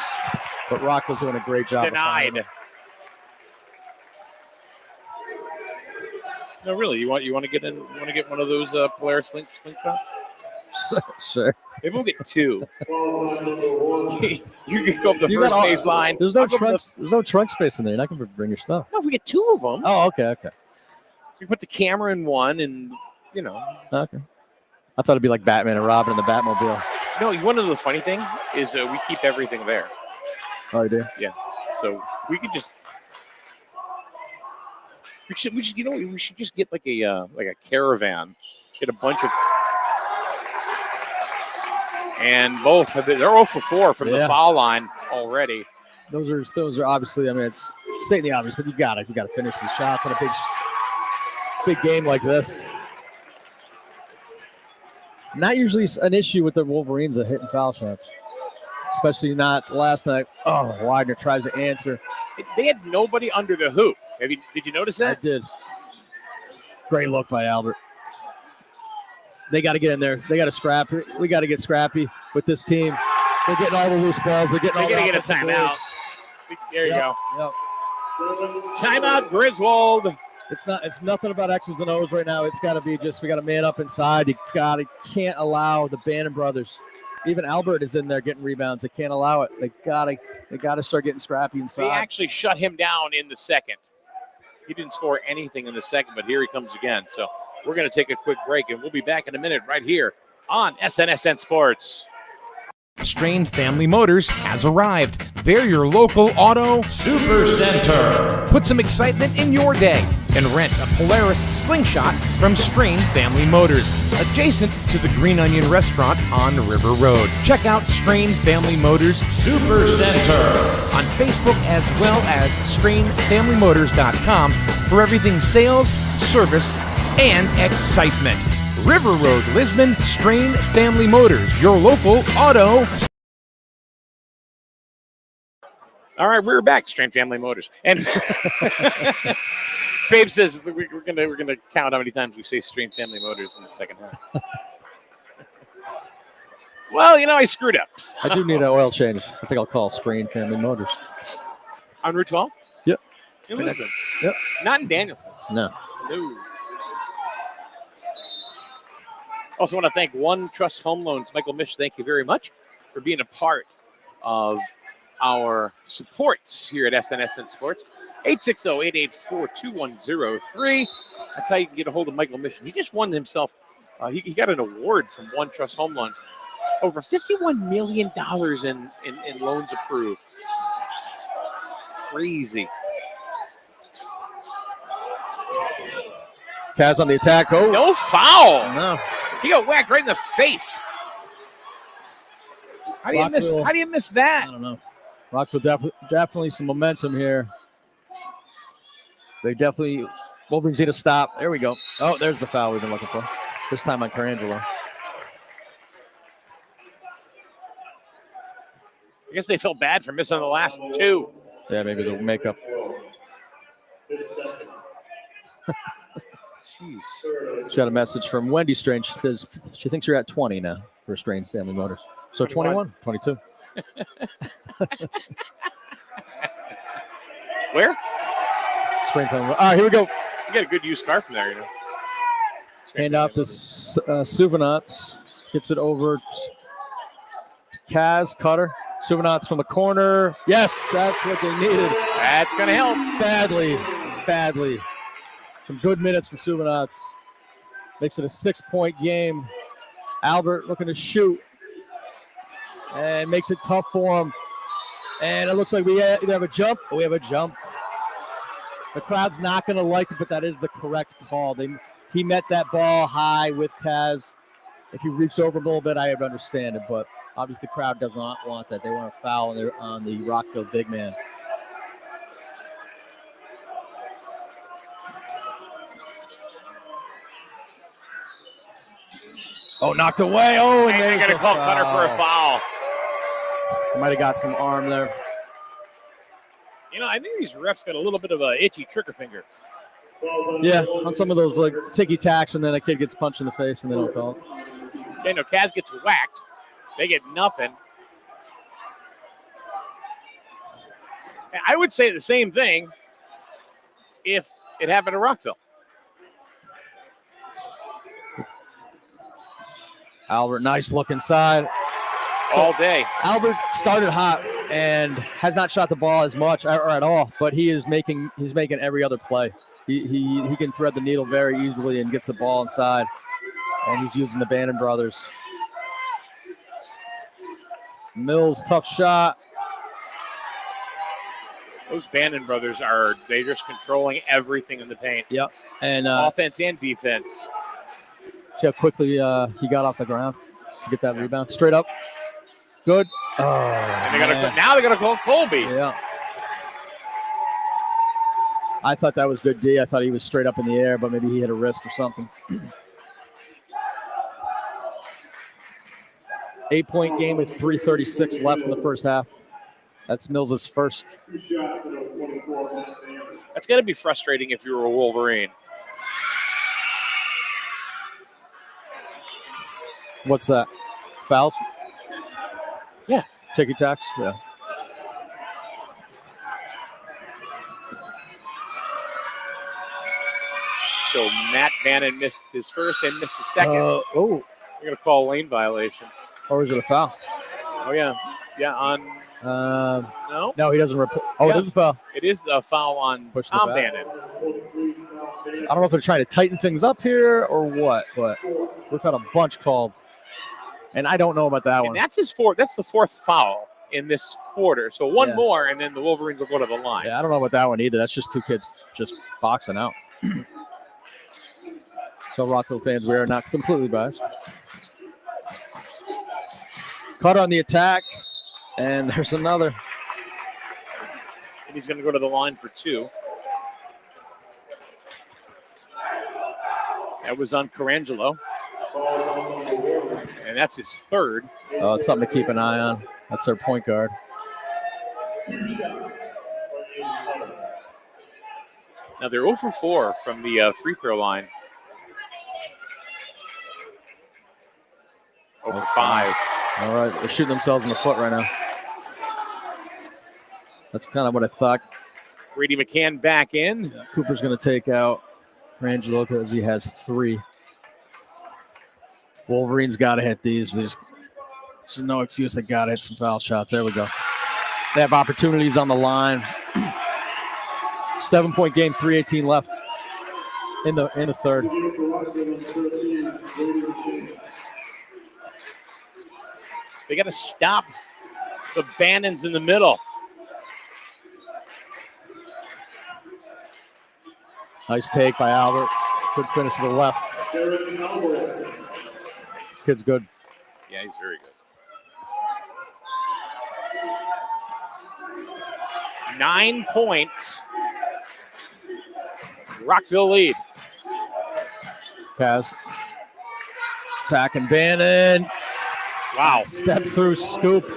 But Rockville's doing a great job. denied. No, really. You want to get in? You want to get one of those Polaris slingshots? Sure. Maybe we'll get 2. You can go up the You first got all- base line. There's no I'll go up the- trunks. There's no trunk space in there. You're not gonna bring your stuff. No, if we get 2 of them, Oh, okay. we put the camera in one, and Okay. I thought it'd be like Batman and Robin in the Batmobile. No, you want to know the funny thing is we keep everything there. Oh, you do? Yeah. So we could just. We should we should just get like a caravan, get a bunch of, and both have been, they're 0 for 4 from the foul line already. Those are obviously. I mean, it's stating the obvious, but you gotta finish these shots on a big game like this. Not usually an issue with the Wolverines of hitting foul shots, especially not last night. Oh, Widener tries to answer. They had nobody under the hoop. Did you notice that? I did. Great look by Albert. They got to get in there. They got to scrap. We got to get scrappy with this team. They're getting all the loose balls. They're getting. They're all gonna the get a timeout. boards. There you go. Yep. Timeout, Griswold. It's nothing about X's and O's right now. It's got to be just we got to man up inside. You can't allow the Bannon brothers. Even Albert is in there getting rebounds. They can't allow it. They gotta start getting scrappy inside. They actually shut him down in the second. He didn't score anything in the second, but here he comes again. So we're going to take a quick break, and we'll be back in a minute right here on SNSN Sports. Strain Family Motors has arrived. They're your local auto super center. Put some excitement in your day and rent a Polaris slingshot from Strain Family Motors, adjacent to the Green Onion Restaurant on River Road. Check out Strain Family Motors Super Center on Facebook as well as strainfamilymotors.com for everything sales, service, and excitement. River Road, Lisbon, Strain Family Motors, your local auto. All right, we're back, Strain Family Motors. And Fabe says we're gonna count how many times we say Strain Family Motors in the second half. Well, I screwed up. I do need an oil change. I think I'll call Strain Family Motors. On Route 12? Yep. In Lisbon? Yep. Not in Danielson? No. Also want to thank One Trust Home Loans. Michael Mish, thank you very much for being a part of our supports here at SNSN Sports. 860-884-2103. That's how you can get a hold of Michael Mish. He just won himself. He got an award from One Trust Home Loans. Over $51 million in loans approved. Crazy. Kaz on the attack. Oh, No foul. no. He got whacked right in the face. How do you miss I that? don't know. Rockville definitely some momentum here. Wolverines need to stop. There we go. Oh, there's the foul we've been looking for. This time on Carangelo. I guess they felt bad for missing the last 2. Yeah, maybe it'll make up. Jeez. She got a message from Wendy Strange. She says she thinks you're at 20 now for Strain Family Motors. So 21, 22. Where? Strain Family Motors. All right, here we go. You got a good used car from there, Hand off to Suvanats. Gets it over to Kaz, Cutter. Suvanats from the corner. Yes, that's what they needed. That's going to help. Badly. Some good minutes from Suvanats. Makes it a 6-point game. Albert looking to shoot. And makes it tough for him. And it looks like we either have a jump or we have a jump. The crowd's not going to like it, but that is the correct call. He met that ball high with Kaz. If he reached over a little bit, I would understand it, but obviously the crowd does not want that. They want a foul on the Rockville big man. Oh, knocked away. Oh, and They're there's going to the call Cutter for a foul. Might have got some arm there. I think these refs got a little bit of a itchy trigger finger. Yeah, on some of those like ticky-tacks, and then a kid gets punched in the face, and they don't call it. Yeah, no, Kaz gets whacked. They get nothing. And I would say the same thing if it happened to Rockville. Albert, nice look inside. All day. Albert started hot and has not shot the ball as much or at all, but he's making every other play. He can thread the needle very easily and gets the ball inside, and he's using the Bannon brothers. Mills, tough shot. Those Bannon brothers they're just controlling everything in the paint. Yep, and offense and defense. See how quickly he got off the ground to get that rebound. Straight up. Good. Oh, and now they're gonna call Colby. Yeah. I thought that was good D. I thought he was straight up in the air, but maybe he hit a wrist or something. 8-point game with 3:36 left in the first half. That's Mills' first. That's got to be frustrating if you were a Wolverine. What's that? Fouls? Yeah. Ticky-tacks? Yeah. So Matt Bannon missed his first and missed his second. Oh. They're going to call a lane violation. Or is it a foul? Oh, yeah. Yeah, on... no? No, he doesn't report. Oh, Yeah. it is a foul. It is a foul on Push the Tom back. Bannon. I don't know if they're trying to tighten things up here or what, but we've had a bunch called. And I don't know about that one. And that's the fourth foul in this quarter. So one Yeah. more, and then the Wolverines will go to the line. Yeah, I don't know about that one either. That's just two kids just boxing out. So Rockville fans, we are not completely biased. Cutter on the attack, and there's another. And he's going to go to the line for two. That was on Carangelo. And that's his third. Oh, it's something to keep an eye on. That's their point guard. Now they're 0 for 4 from the free throw line. 0 for 5. All right, they're shooting themselves in the foot right now. That's kind of what I thought. Brady McCann back in. Cooper's going to take out Rangelo because he has 3. Wolverines got to hit these. There's no excuse. They got to hit some foul shots. There we go. They have opportunities on the line. 7-point game, 3:18 left in the third. They got to stop the Bannons in the middle. Nice take by Albert. Good finish to the left. Kid's good. Yeah, he's very good. 9 points. Rockville lead. Kaz. Attacking Bannon. Wow. Step through scoop.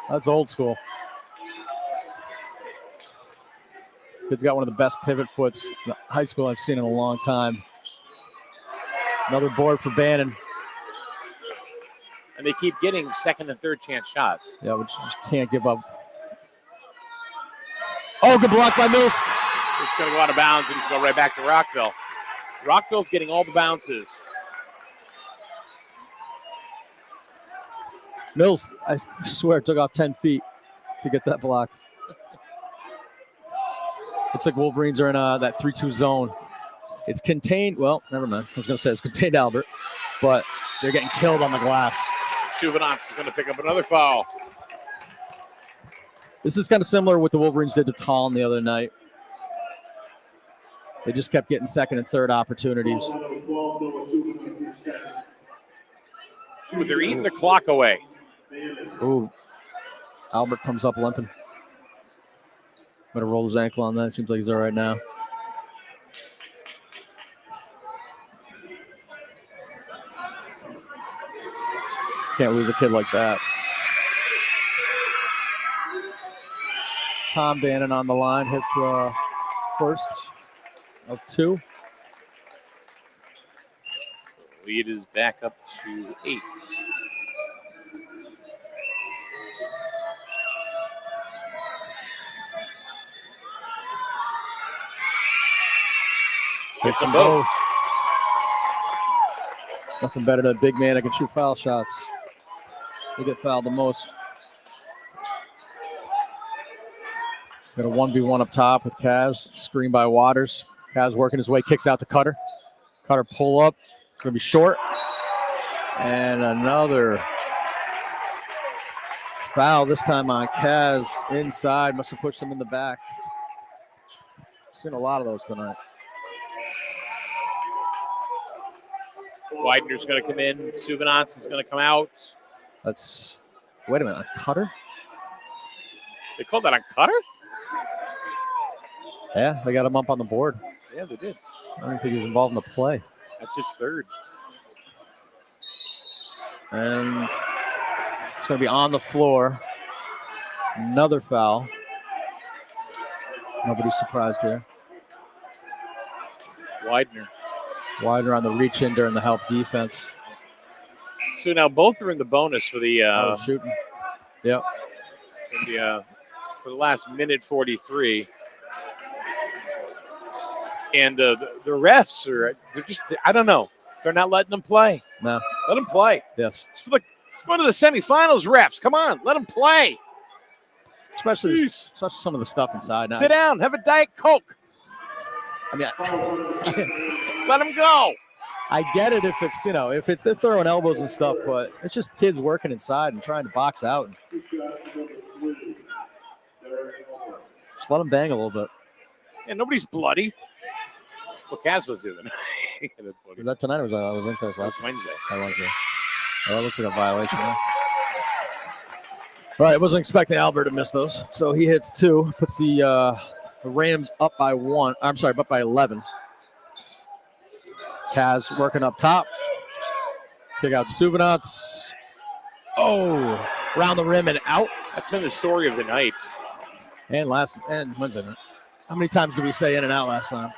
That's old school. Kid's got one of the best pivot foots in high school I've seen in a long time. Another board for Bannon. And they keep getting second and third chance shots. Yeah, which you just can't give up. Oh, good block by Mills. It's going to go out of bounds, and it's going right back to Rockville. Rockville's getting all the bounces. Mills, I swear, took off 10 feet to get that block. Looks like Wolverines are in that 3-2 zone. It's contained. Well, never mind. I was going to say it's contained Albert, but they're getting killed on the glass. Suvanants is going to pick up another foul. This is kind of similar to what the Wolverines did to Talm the other night. They just kept getting second and third opportunities. But they're eating the clock away. Ooh, Albert comes up limping. Better roll his ankle on that. Seems like he's all right now. Can't lose a kid like that. Tom Bannon on the line hits the first. of 2. Lead is back up to 8. Hits them both. Nothing better than a big man that can shoot foul shots. They get fouled the most. Got a 1v1 up top with Kaz. Screen by Waters. Kaz working his way, kicks out to Cutter. Cutter pull up. It's going to be short. And another foul, this time on Kaz inside. Must have pushed him in the back. Seen a lot of those tonight. Widener's going to come in. Suvanants is going to come out. Wait a minute, a Cutter? They called that a Cutter? Yeah, they got him up on the board. Yeah, they did. I don't think he was involved in the play. That's his third. And it's going to be on the floor. Another foul. Nobody's surprised here. Widener on the reach in during the help defense. So now both are in the bonus for the shooting. Yep. For the last minute 43. And the refs they're just, I don't know. They're not letting them play. No. Let them play. Yes. Let's go to the semifinals, refs. Come on, let them play. Especially some of the stuff inside. Now, sit down, have a Diet Coke. I mean, let them go. I get it if it's, if they're throwing elbows and stuff, but it's just kids working inside and trying to box out. Just let them bang a little bit. And nobody's bloody. Well, Kaz was the other night. Was that tonight or was I think that was last Wednesday? Wednesday. Oh, that looks like a violation. Huh? All right, I wasn't expecting Albert to miss those. So he hits 2, puts the Rams up by 1. I'm sorry, up by 11. Kaz working up top. Kick out to Suvanants. Oh, round the rim and out. That's been the story of the night. And Wednesday night. How many times did we say in and out last time?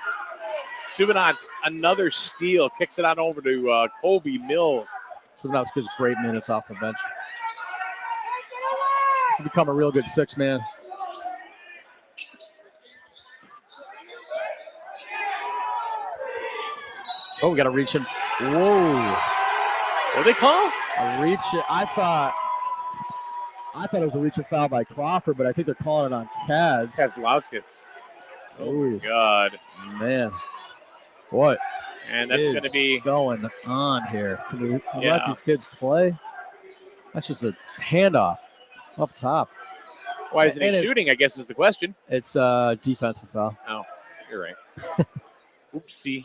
Suvanants, another steal, kicks it on over to Colby Mills. Suvanants gives great minutes off the bench. He's become a real good 6-man. Oh, we got to reach him. Whoa. What do they call? A reach. I thought it was a reach and foul by Crawford, but I think they're calling it on Kaz. Kazlauskas. Oh, God. Man. What? And that's going to be going on here. Can we let these kids play? That's just a handoff up top. Why isn't he shooting, I guess is the question. It's a defensive foul. Oh, you're right. Oopsie.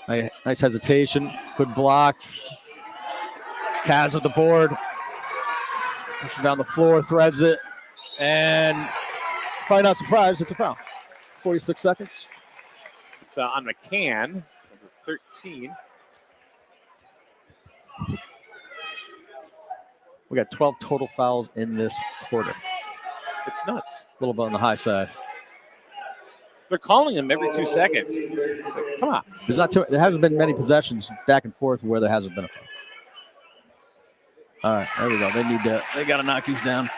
Nice hesitation. Good block. Kaz with the board. Pushes down the floor, threads it. And probably not surprised, it's a foul. 46 seconds. It's on McCann, number 13. We got 12 total fouls in this quarter. It's nuts. A little bit on the high side. They're calling him every 2 seconds. Like, come on. There hasn't been many possessions back and forth where there hasn't been a foul. All right, there we go. They got to knock these down.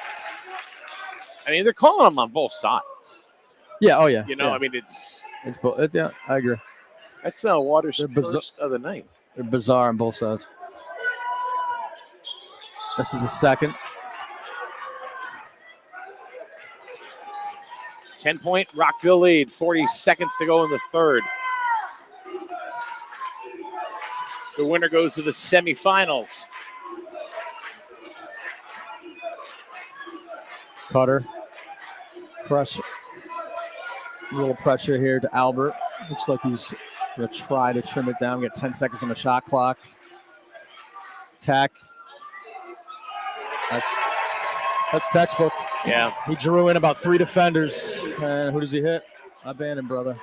I mean, they're calling them on both sides. Yeah, oh yeah. I mean, it's yeah, I agree. That's Waters' first of the night. They're bizarre on both sides. This is a second. 10-point Rockville lead. 40 seconds to go in the third. The winner goes to the semifinals. Cutter. Pressure. A little pressure here to Albert. Looks like he's going to try to trim it down. We got 10 seconds on the shot clock. Attack. That's textbook. Yeah. He drew in about 3 defenders. And who does he hit? Not Bannon, brother.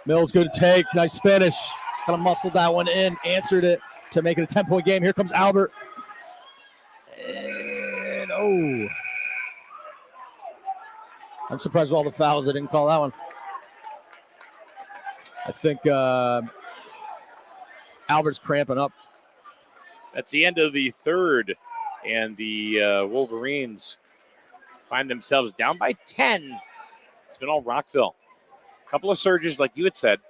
Mills, good take. Nice finish. Kind of muscled that one in. Answered it to make it a 10-point game. Here comes Albert. And, I'm surprised with all the fouls they didn't call that one. I think Albert's cramping up. That's the end of the third, and the Wolverines find themselves down by 10. It's been all Rockville. A couple of surges, like you had said,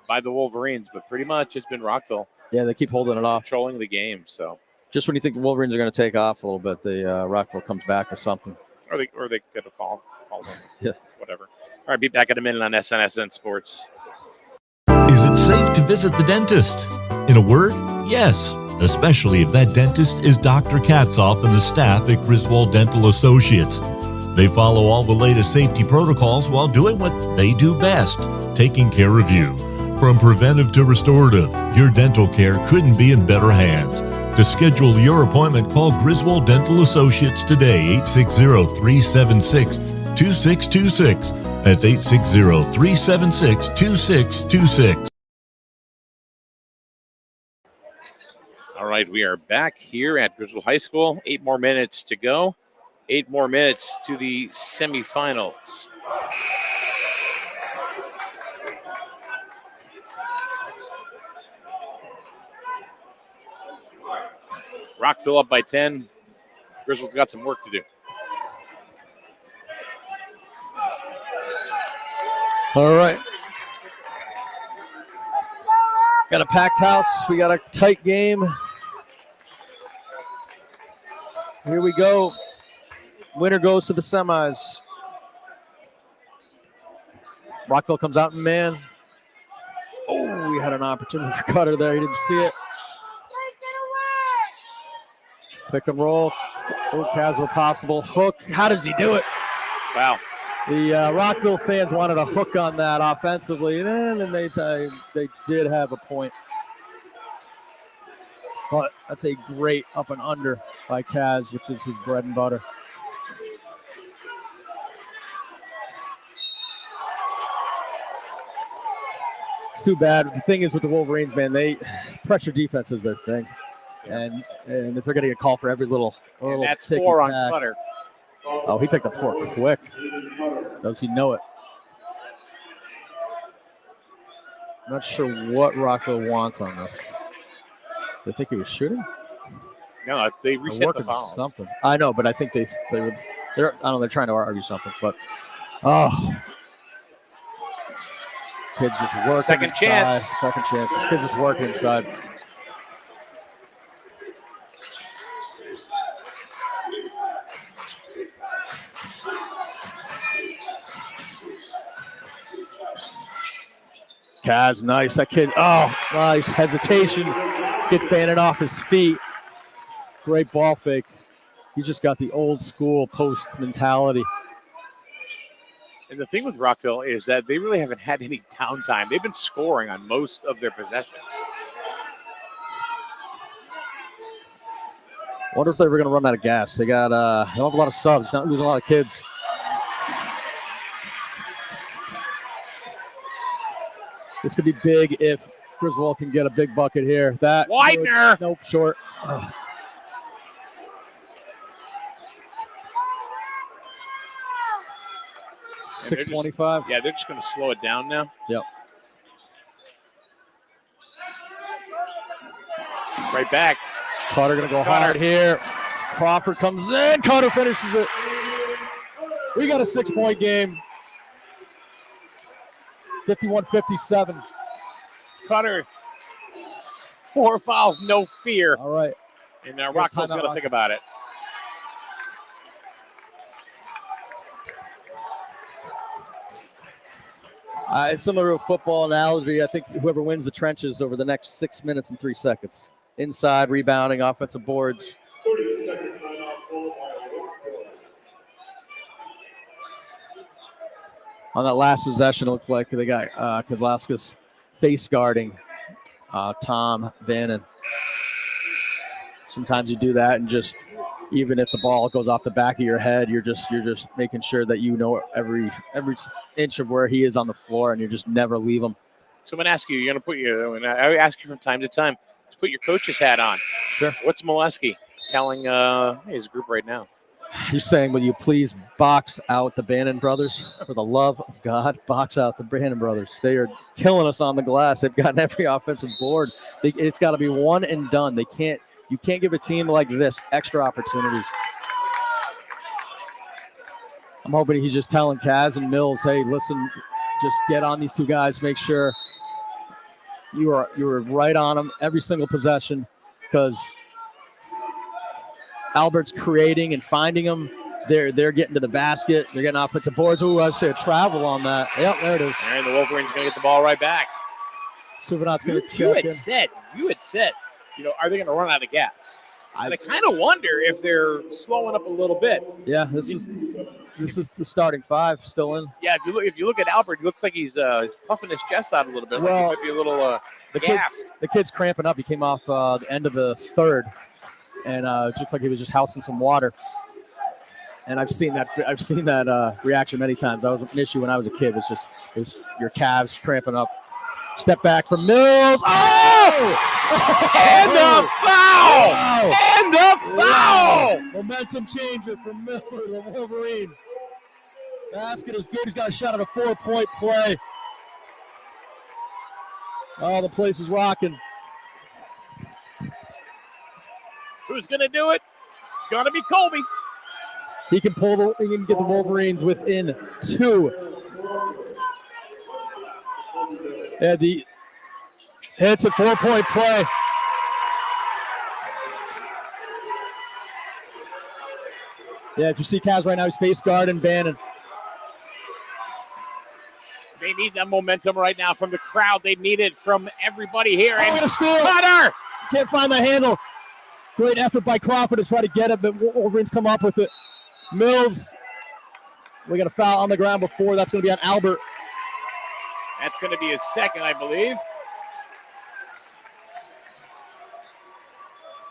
by the Wolverines, but pretty much it's been Rockville. Yeah, they keep holding it off. Controlling the game, so. Just when you think the Wolverines are going to take off a little bit, the Rockville comes back with something. Or they get a fall. Yeah. Whatever. All right, be back in a minute on SNSN Sports. Is it safe to visit the dentist? In a word, yes, especially if that dentist is Dr. Katzoff and the staff at Griswold Dental Associates. They follow all the latest safety protocols while doing what they do best, taking care of you. From preventive to restorative, your dental care couldn't be in better hands. To schedule your appointment, call Griswold Dental Associates today, 860-376-2626. That's 860-376-2626. All right, we are back here at Griswold High School. 8 more minutes to go. 8 more minutes to the semifinals. Rockville up by 10. Griswold's got some work to do. All right. Got a packed house. We got a tight game. Here we go. Winner goes to the semis. Rockville comes out in man. Oh, we had an opportunity for Cutter there. He didn't see it. Pick and roll. Oh, casual possible. Hook. How does he do it? Wow. The Rockville fans wanted a hook on that offensively, and then they did have a point. But that's a great up and under by Kaz, which is his bread and butter. It's too bad. The thing is with the Wolverines, man, they pressure defense is their thing. And if they're going to get called for every little And that's tick 4 on attack. Cutter. Oh, he picked up 4 quick. Does he know it? I'm not sure what Rockville wants on this. They think he was shooting? No, they reset the fouls. Something. I know, but I think they would. I don't know. They're trying to argue something, but kids just working Second inside. chance. Second chance. These kids just working inside. Kaz, nice. That kid, nice. Hesitation. Gets banded off his feet. Great ball fake. He just got the old school post mentality. And the thing with Rockville is that they really haven't had any downtime. They've been scoring on most of their possessions. Wonder if they were going to run out of gas. They got they don't have a lot of subs. Not losing a lot of kids. This could be big if Griswold can get a big bucket here. That Widener. Nope, short. Oh. And 625. They're just going to slow it down now. Yep. Right back. Carter going to go hard here. Crawford comes in. Carter finishes it. We got a 6-point game. 51-57. Cutter. 4 fouls, no fear. All right. And Rockville's got to think about it. Similar to a football analogy, I think whoever wins the trenches over the next 6 minutes and 3 seconds. Inside, rebounding, offensive boards. On that last possession, it looked like they got Kozlowski's face guarding Tom Bannon. Sometimes you do that, and just even if the ball goes off the back of your head, you're just making sure that you know every inch of where he is on the floor, and you just never leave him. So I'm going to ask you. You're going to put your. And I ask you from time to time to put your coach's hat on. Sure. What's Molesky telling his group right now? He's saying, will you please box out the Bannon brothers? For the love of God, box out the Bannon brothers. They are killing us on the glass. They've gotten every offensive board. It's got to be one and done. You can't give a team like this extra opportunities. I'm hoping he's just telling Kaz and Mills, hey, listen, just get on these two guys. Make sure you are right on them every single possession, because Albert's creating and finding them. They're getting to the basket. They're getting offensive boards. Ooh, I'd say a travel on that. Yep, there it is. And the Wolverines going to get the ball right back. Suvanot's going to check You in. had said, are they going to run out of gas? I kind of wonder if they're slowing up a little bit. Yeah, this is the starting five still in. Yeah, if you look at Albert, he looks like he's puffing his chest out a little bit. Well, like he might be a little gassed. The kid's cramping up. He came off the end of the third, and it looked like he was just housing some water. And I've seen that reaction many times. That was an issue when I was a kid. It was your calves cramping up. Step back from Mills. Oh! And the foul! Wow. And the foul! Wow. Momentum changer for the Wolverines. Basket is good. He's got a shot at a 4-point play. Oh, the place is rocking. Who's going to do it? It's going to be Colby. He can get the Wolverines within 2. Yeah, it's a 4-point play. Yeah, if you see Kaz right now, he's face guarding Bannon. They need that momentum right now from the crowd. They need it from everybody here. Oh, and a steal. Cutter! Can't find the handle. Great effort by Crawford to try to get it, but Wolverines come up with it. Mills, we got a foul on the ground before. That's going to be on Albert. That's going to be his second, I believe.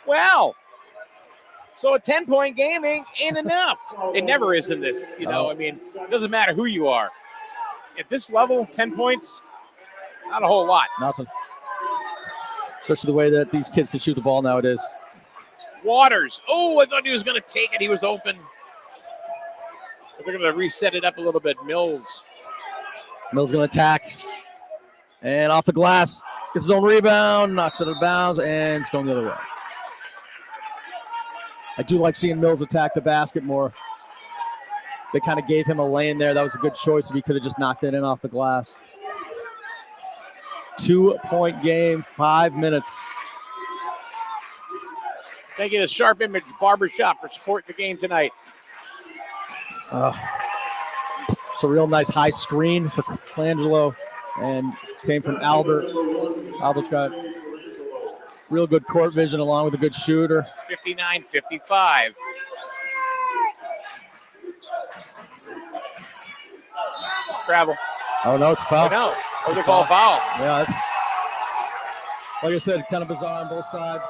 Well, so a 10-point game ain't enough. It never is in this. I mean, it doesn't matter who you are. At this level, 10 points, not a whole lot. Nothing. Especially the way that these kids can shoot the ball nowadays. Waters. Oh, I thought he was going to take it. He was open. But they're going to reset it up a little bit. Mills going to attack. And off the glass. Gets his own rebound. Knocks it out of bounds. And it's going the other way. I do like seeing Mills attack the basket more. They kind of gave him a lane there. That was a good choice if he could have just knocked it in off the glass. 2-point game, 5 minutes. Thank you to Sharp Image Barbershop for supporting the game tonight. It's a real nice high screen for Colangelo, and came from Albert. Albert's got real good court vision along with a good shooter. 59-55. Travel. Oh, no, it's a foul. Oh, no. Oh, they call a foul. Yeah, it's, like I said, kind of bizarre on both sides.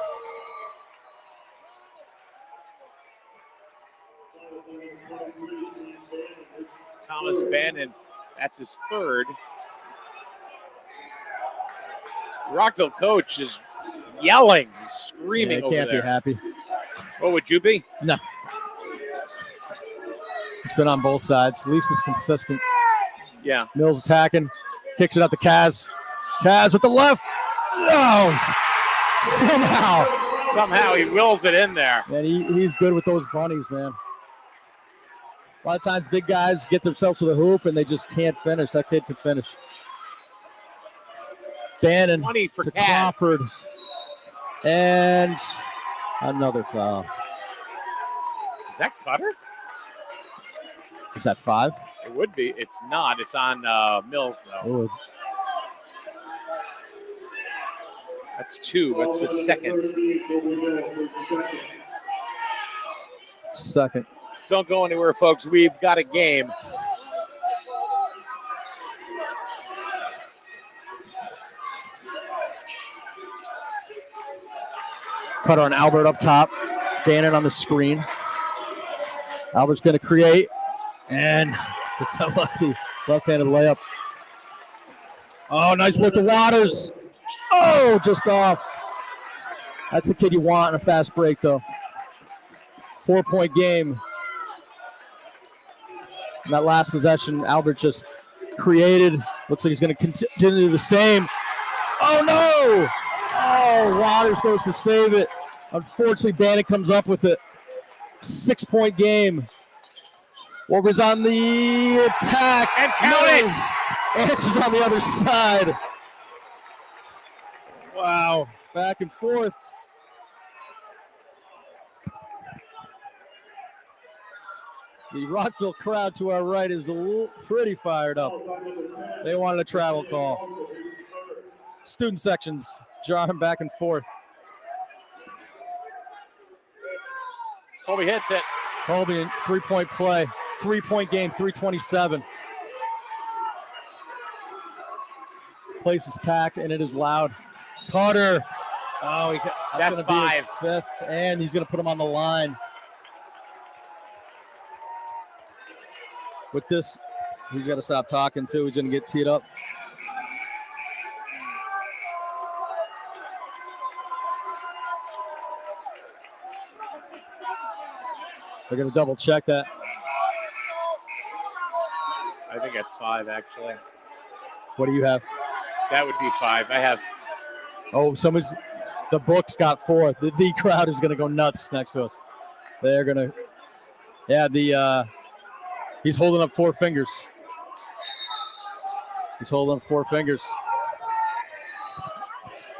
Thomas Bannon, that's his third. Rockville coach is yelling, screaming over there. Can't be happy. What would you be? No. It's been on both sides. At least it's consistent. Yeah. Mills attacking. Kicks it out to Kaz. Kaz with the left. Oh, Somehow he wills it in there. Man, he's good with those bunnies, man. A lot of times big guys get themselves to the hoop and they just can't finish. That kid can finish. Bannon 20 for to Kaz. Crawford. And another foul. Is that Cutter? Is that 5? It would be. It's not. It's on Mills, though. Ooh. That's 2. That's the second. Don't go anywhere, folks. We've got a game. Cutter on Albert up top. Bannon on the screen. Albert's going to create. And it's a left-handed layup. Oh, nice look to Waters. Oh, just off. That's the kid you want in a fast break, though. 4-point game. In that last possession, Albert just created. Looks like he's going to continue the same. Oh, no! Oh, Waters goes to save it. Unfortunately, Bannock comes up with it. 6-point game. Wolverines on the attack. And count it! Answers on the other side. Wow. Back and forth. The Rockville crowd to our right is pretty fired up. They wanted a travel call. Student sections jarring back and forth. Colby hits it. Colby in 3-point play. 3-point game, 3:27. Place is packed and it is loud. Carter. Oh, that's gonna 5. Be his 5th, and he's going to put him on the line. With this, he's got to stop talking too. He's going to get teed up. They're going to double check that. I think that's 5, actually. What do you have? That would be 5. I have. Oh, the book's got 4. The crowd is going to go nuts next to us. They're going to, he's holding up 4 fingers. He's holding up 4 fingers.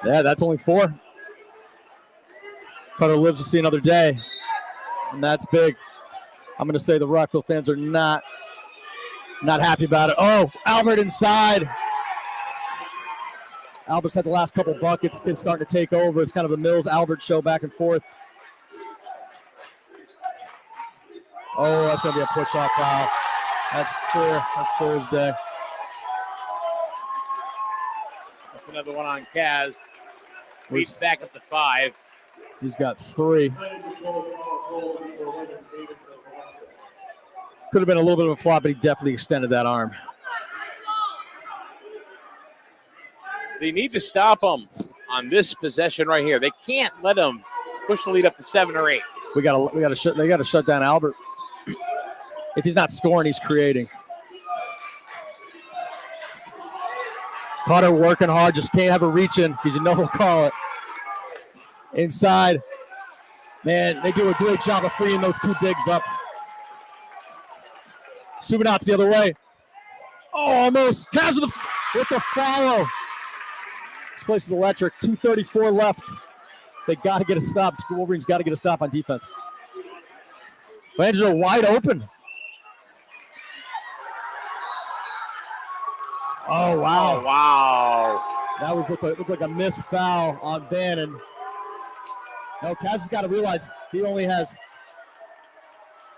Yeah, that's only 4. Cutter lives to see another day, and that's big. I'm going to say the Rockville fans are not happy about it. Oh, Albert inside. Albert's had the last couple buckets. Kids starting to take over. It's kind of a Mills-Albert show back and forth. Oh, that's going to be a push-off foul. That's clear. That's clear as day. That's another one on Kaz. He's back up to 5. He's got 3. Could have been a little bit of a flop, but he definitely extended that arm. They need to stop him on this possession right here. They can't let him push the lead up to 7 or 8. They got to shut down Albert. If he's not scoring, he's creating. Carter working hard, just can't have a reach in because you know he'll call it. Inside. Man, they do a great job of freeing those 2 bigs up. Subinat's the other way. Oh, almost. Kaz with the follow. This place is electric. 2:34 left. They got to get a stop. The Wolverines got to get a stop on defense. Angelo wide open. Oh, wow. Oh, wow. That looked like a missed foul on Bannon. No, Kaz has got to realize he only has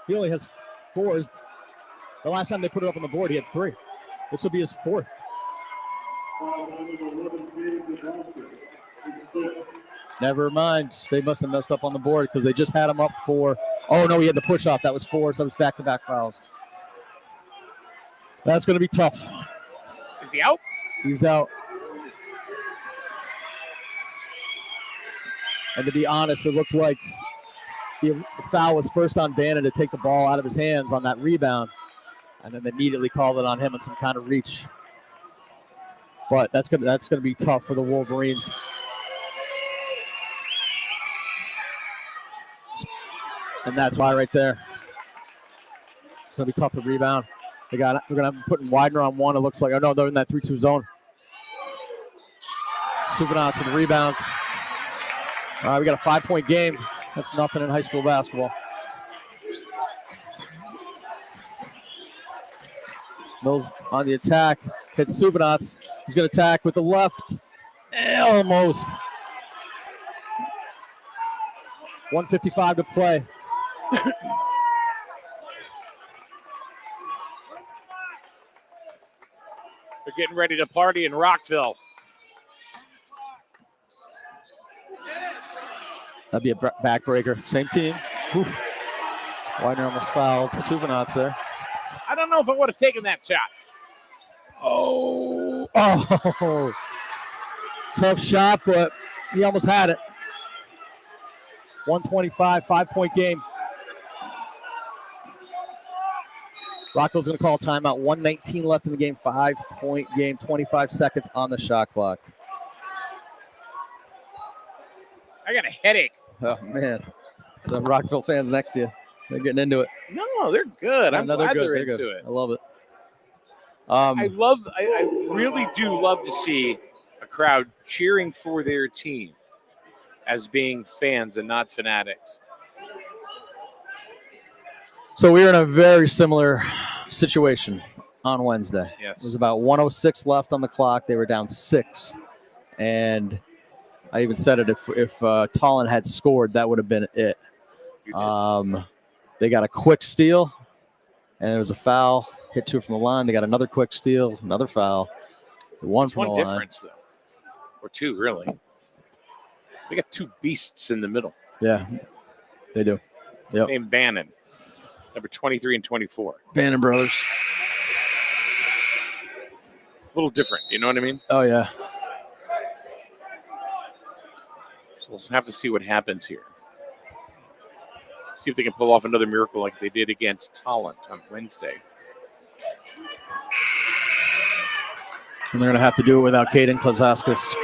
4s. The last time they put it up on the board, he had 3. This will be his 4th. Never mind. They must have messed up on the board because they just had him up for. Oh, no, he had the push off. That was 4, so that was back-to-back fouls. That's going to be tough. Is he out? He's out. And to be honest, it looked like the foul was first on Bannon to take the ball out of his hands on that rebound, and then immediately called it on him in some kind of reach. But that's gonna be tough for the Wolverines. And that's why right there. It's gonna be tough to rebound. We're gonna have them putting Widener on 1. It looks like. Oh no, they're in that 3-2 zone. Subinats with the rebound. All right, we got a 5-point game. That's nothing in high school basketball. Mills on the attack. Hits Subinats. He's going to attack with the left. Almost. 1:55 to play. They're getting ready to party in Rockville. That'd be a backbreaker. Same team. Whew. Widener almost fouled. Subinats there. I don't know if I would have taken that shot. Oh. Tough shot, but he almost had it. 1:25, 5-point game. Rockville's going to call timeout. 1:19 left in the game. 5-point game. 25 seconds on the shot clock. I got a headache. Oh, man. Some Rockville fans next to you. They're getting into it. No, they're good. I'm No, glad good. they're into good. it. I love it. I really do love to see a crowd cheering for their team as being fans and not fanatics. So we were in a very similar situation on Wednesday. Yes. It was about 1:06 left on the clock. They were down 6. And I even said it, if Tallinn had scored, that would have been it. You did. They got a quick steal, and there was a foul. Hit 2 from the line. They got another quick steal, another foul. One from the line. Difference, though. Or 2, really. They got 2 beasts in the middle. Yeah, they do. Yep. Named Bannon. Number 23 and 24. Bannon brothers. A little different, you know what I mean? Oh, yeah. So we'll have to see what happens here. See if they can pull off another miracle like they did against Tallinn on Wednesday. And they're going to have to do it without Caden Klazauskas.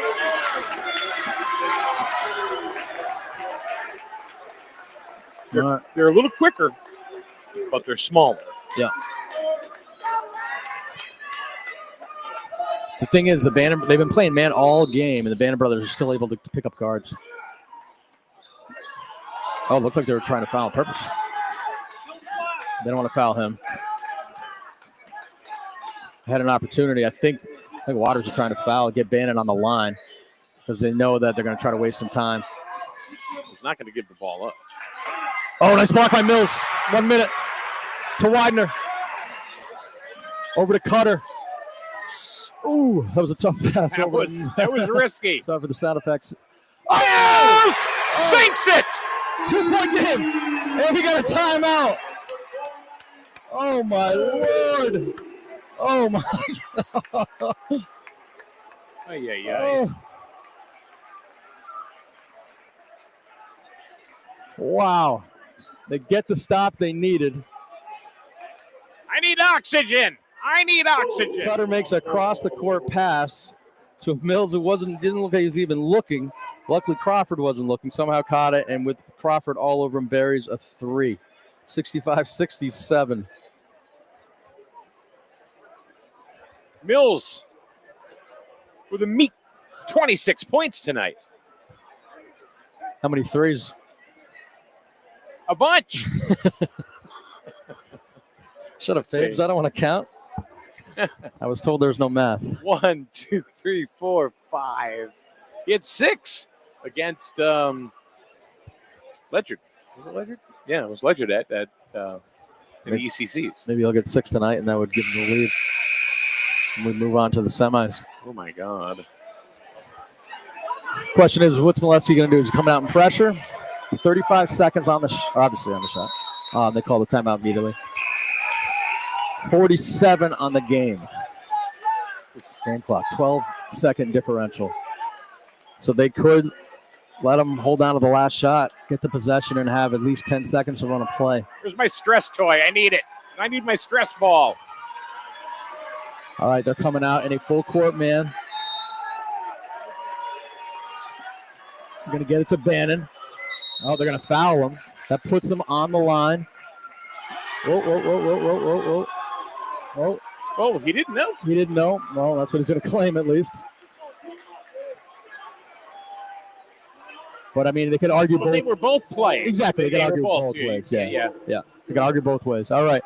They're a little quicker, but they're smaller. Yeah. The thing is, they've been playing man all game, and the Bannon brothers are still able to pick up guards. Oh, it looked like they were trying to foul on purpose. They don't want to foul him. Had an opportunity. I think Waters are trying to foul, get Bannon on the line because they know that they're going to try to waste some time. He's not going to give the ball up. Oh, nice block by Mills. 1 minute to Widener. Over to Cutter. Ooh, that was a tough pass. That was risky. Sorry for the sound effects. Oh! Sinks it! 2-point game. And we got a timeout. Oh, my Lord. Oh, my God. Oh. Wow. They get the stop they needed. I need oxygen. Cutter makes a cross-the-court pass to Mills, who didn't look like he was even looking. Luckily, Crawford wasn't looking. Somehow caught it, and with Crawford all over him, buries a 3. 65-67. Mills with a meek 26 points tonight. How many threes? A bunch. Shut up, Fabes. I don't want to count. I was told there's no math. 1, 2, 3, 4, 5. He had 6 against Ledger. Was it Ledger? Yeah, it was Ledger in the ECCs. Maybe he'll get 6 tonight, and that would give him the lead. And we move on to the semis. Oh, my God. Question is, what's Molesky going to do? Is he coming out in pressure? 35 seconds on the obviously on the shot. They call the timeout immediately. 47 on the game. Game clock, 12-second differential. So they could let them hold on to the last shot, get the possession, and have at least 10 seconds to run a play. Here's my stress toy. I need it. I need my stress ball. All right, they're coming out in a full court man. They're going to get it to Bannon. Oh, they're going to foul him. That puts him on the line. Whoa. Oh, he didn't know. He didn't know. Well, that's what he's going to claim at least. But, I mean, they could argue both. They were both playing. Exactly. They could argue both ways. Yeah. They could argue both ways. All right.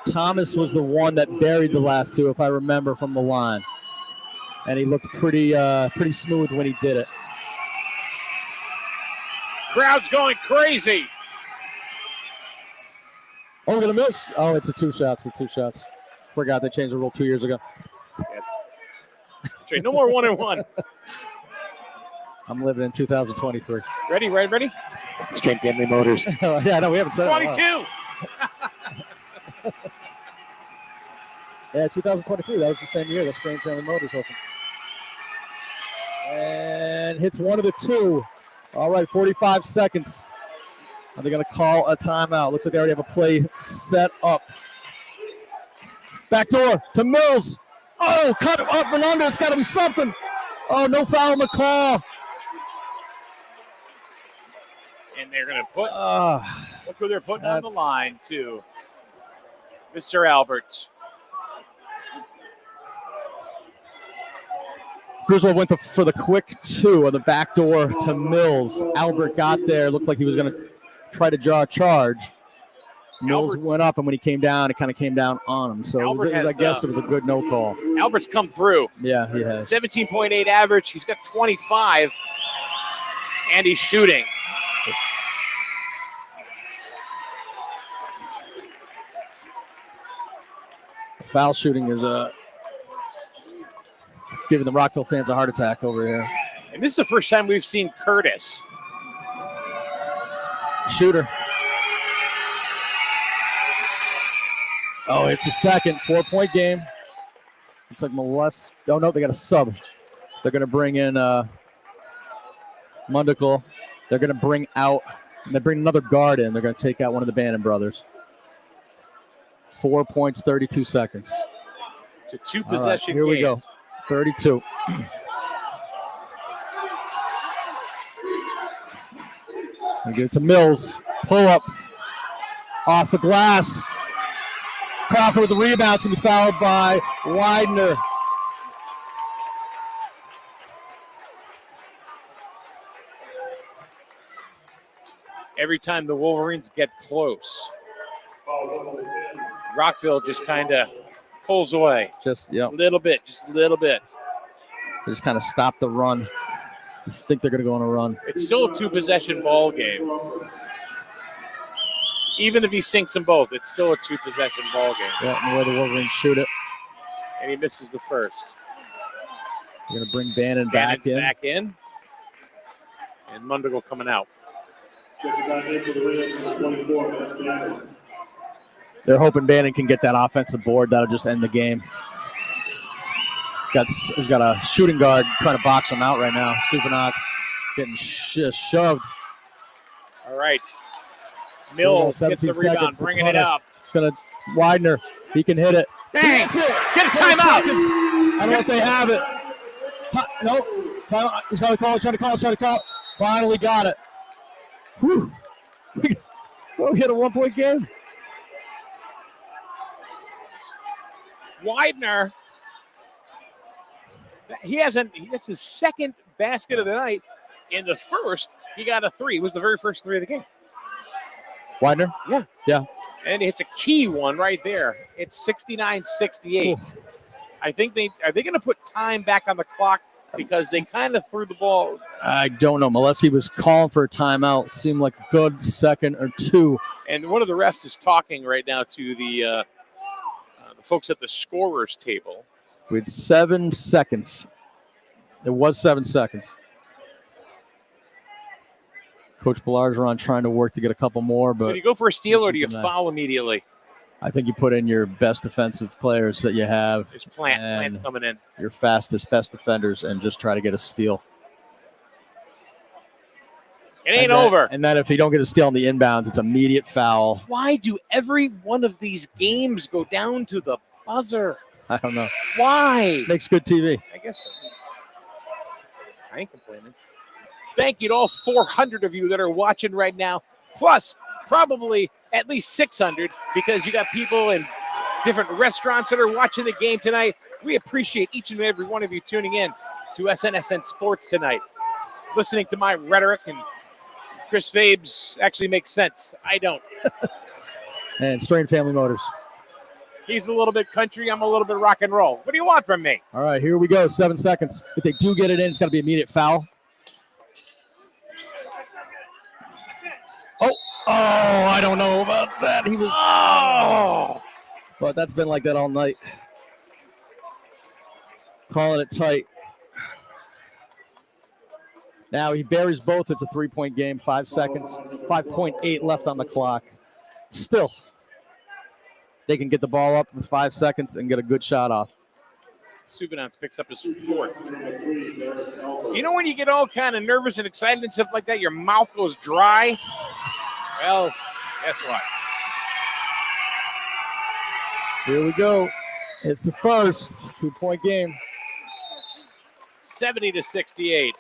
Thomas was the one that buried the last 2, if I remember, from the line. And he looked pretty smooth when he did it. Crowd's going crazy. Over the Mills. Oh, it's 2 shots. Forgot they changed the rule 2 years ago. No more 1-on-1. I'm living in 2023. Ready? Strain Family Motors. Yeah, no, we haven't said 22. Yeah, 2023. That was the same year that Strain Family Motors opened. And hits one of the 2. All right, 45 seconds Are they going to call a timeout? Looks like they already have a play set up. Backdoor to Mills. Oh, cut up and under. It's got to be something. Oh, no foul, McCall. And they're going to put, look who they're putting on the line, too. Mr. Alberts. Griswold went for the quick 2 on the back door to Mills. Albert got there. Looked like he was going to try to draw a charge. Mills went up, and when he came down, it kind of came down on him. So I guess it was a good no call. Albert's come through. Yeah, he has. 17.8 average. He's got 25, and he's shooting. Foul shooting is giving the Rockville fans a heart attack over here. And this is the first time we've seen Curtis. Shooter. Oh, it's a second 4-point game. Looks like Molest. Oh, no, they got a sub. They're going to bring in Mundical. They're going to bring out, they bring another guard in. They're going to take out one of the Bannon brothers. 4 points, 32 seconds. It's a two-possession game. Here we go. 32. We get it to Mills. Pull up. Off the glass. Crawford with the rebound. It's going to be fouled by Widener. Every time the Wolverines get close, Rockville just kind of pulls away. Just a little bit. They just kind of stop the run. You think they're going to go on a run. It's still a two-possession ball game. Even if he sinks them both, it's still a two-possession ball game. Yeah, and the way the Wolverines shoot it. And he misses the first. You're going to bring Bannon back in. And Mundigal coming out. They're hoping Bannon can get that offensive board. That'll just end the game. He's got a shooting guard trying to box him out right now. Suvanat's getting shoved. All right. Mills gets the rebound, bringing it up. It's going to Widener. He can hit it. Dang! Get a timeout. I don't know if they have it. No. Timeout. He's trying to call it. Finally got it. Whew. We hit a 1-point game. Widener. That's his second basket of the night. In the first, he got a 3. It was the very first 3 of the game. Widener? Yeah. And it's a key one right there. It's 69-68. I think are they going to put time back on the clock because they kind of threw the ball. I don't know. Molesky was calling for a timeout. It seemed like a good second or two. And one of the refs is talking right now to the folks at the scorers table. We had 7 seconds. It was 7 seconds. Coach Belargeron trying to work to get a couple more. But so do you go for a steal or do you foul immediately? I think you put in your best defensive players that you have. There's Plant's coming in. Your fastest, best defenders, and just try to get a steal. It ain't over. And then if you don't get a steal on the inbounds, it's immediate foul. Why do every one of these games go down to the buzzer? I don't know. Why? Makes good TV. I guess so. I ain't complaining. Thank you to all 400 of you that are watching right now, plus probably at least 600 because you got people in different restaurants that are watching the game tonight. We appreciate each and every one of you tuning in to SNSN Sports tonight, listening to my rhetoric, and Chris Fabes actually makes sense. I don't. And Strain Family Motors. He's a little bit country. I'm a little bit rock and roll. What do you want from me? All right, here we go. 7 seconds. If they do get it in, it's got to be immediate foul. Oh, I don't know about that. He was. Oh, but that's been like that all night. Calling it tight. Now he buries both. It's a 3-point game. 5 seconds. 5.8 left on the clock. Still, they can get the ball up with 5 seconds and get a good shot off. Suvanov picks up his 4th. You know when you get all kind of nervous and excited and stuff like that, your mouth goes dry? Well, guess what? Here we go. It's the first 2-point game. 70-68.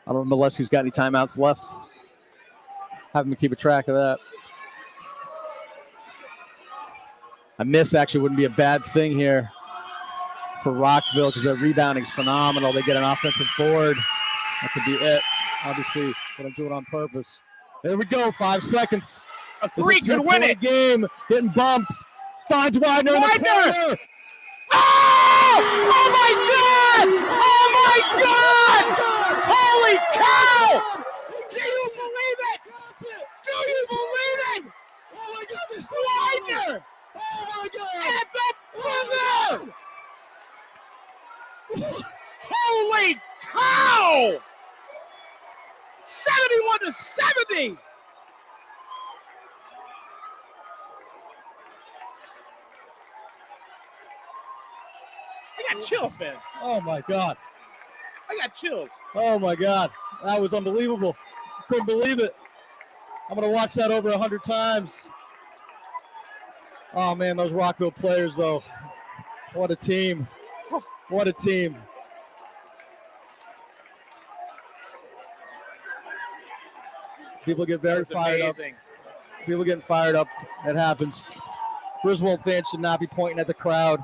I don't know unless he's got any timeouts left. Have him keep a track of that. A miss actually wouldn't be a bad thing here for Rockville because their rebounding is phenomenal. They get an offensive board. That could be it. Obviously, but I'm doing it on purpose. There we go. 5 seconds. A three could win it. Game getting bumped. Finds Widener in the corner. Oh! Oh my God! Oh my God! Holy cow! Do you believe it? Do you believe it? Oh my God! This Widener! Oh my God! At the buzzer! Holy cow! 71-70. I got chills, man. Oh my God! I got chills. Oh my God! That was unbelievable. Couldn't believe it. I'm gonna watch that over 100 times. Oh man, those Rockville players though. What a team. What a team. People get very fired up. People getting fired up. It happens. Griswold fans should not be pointing at the crowd.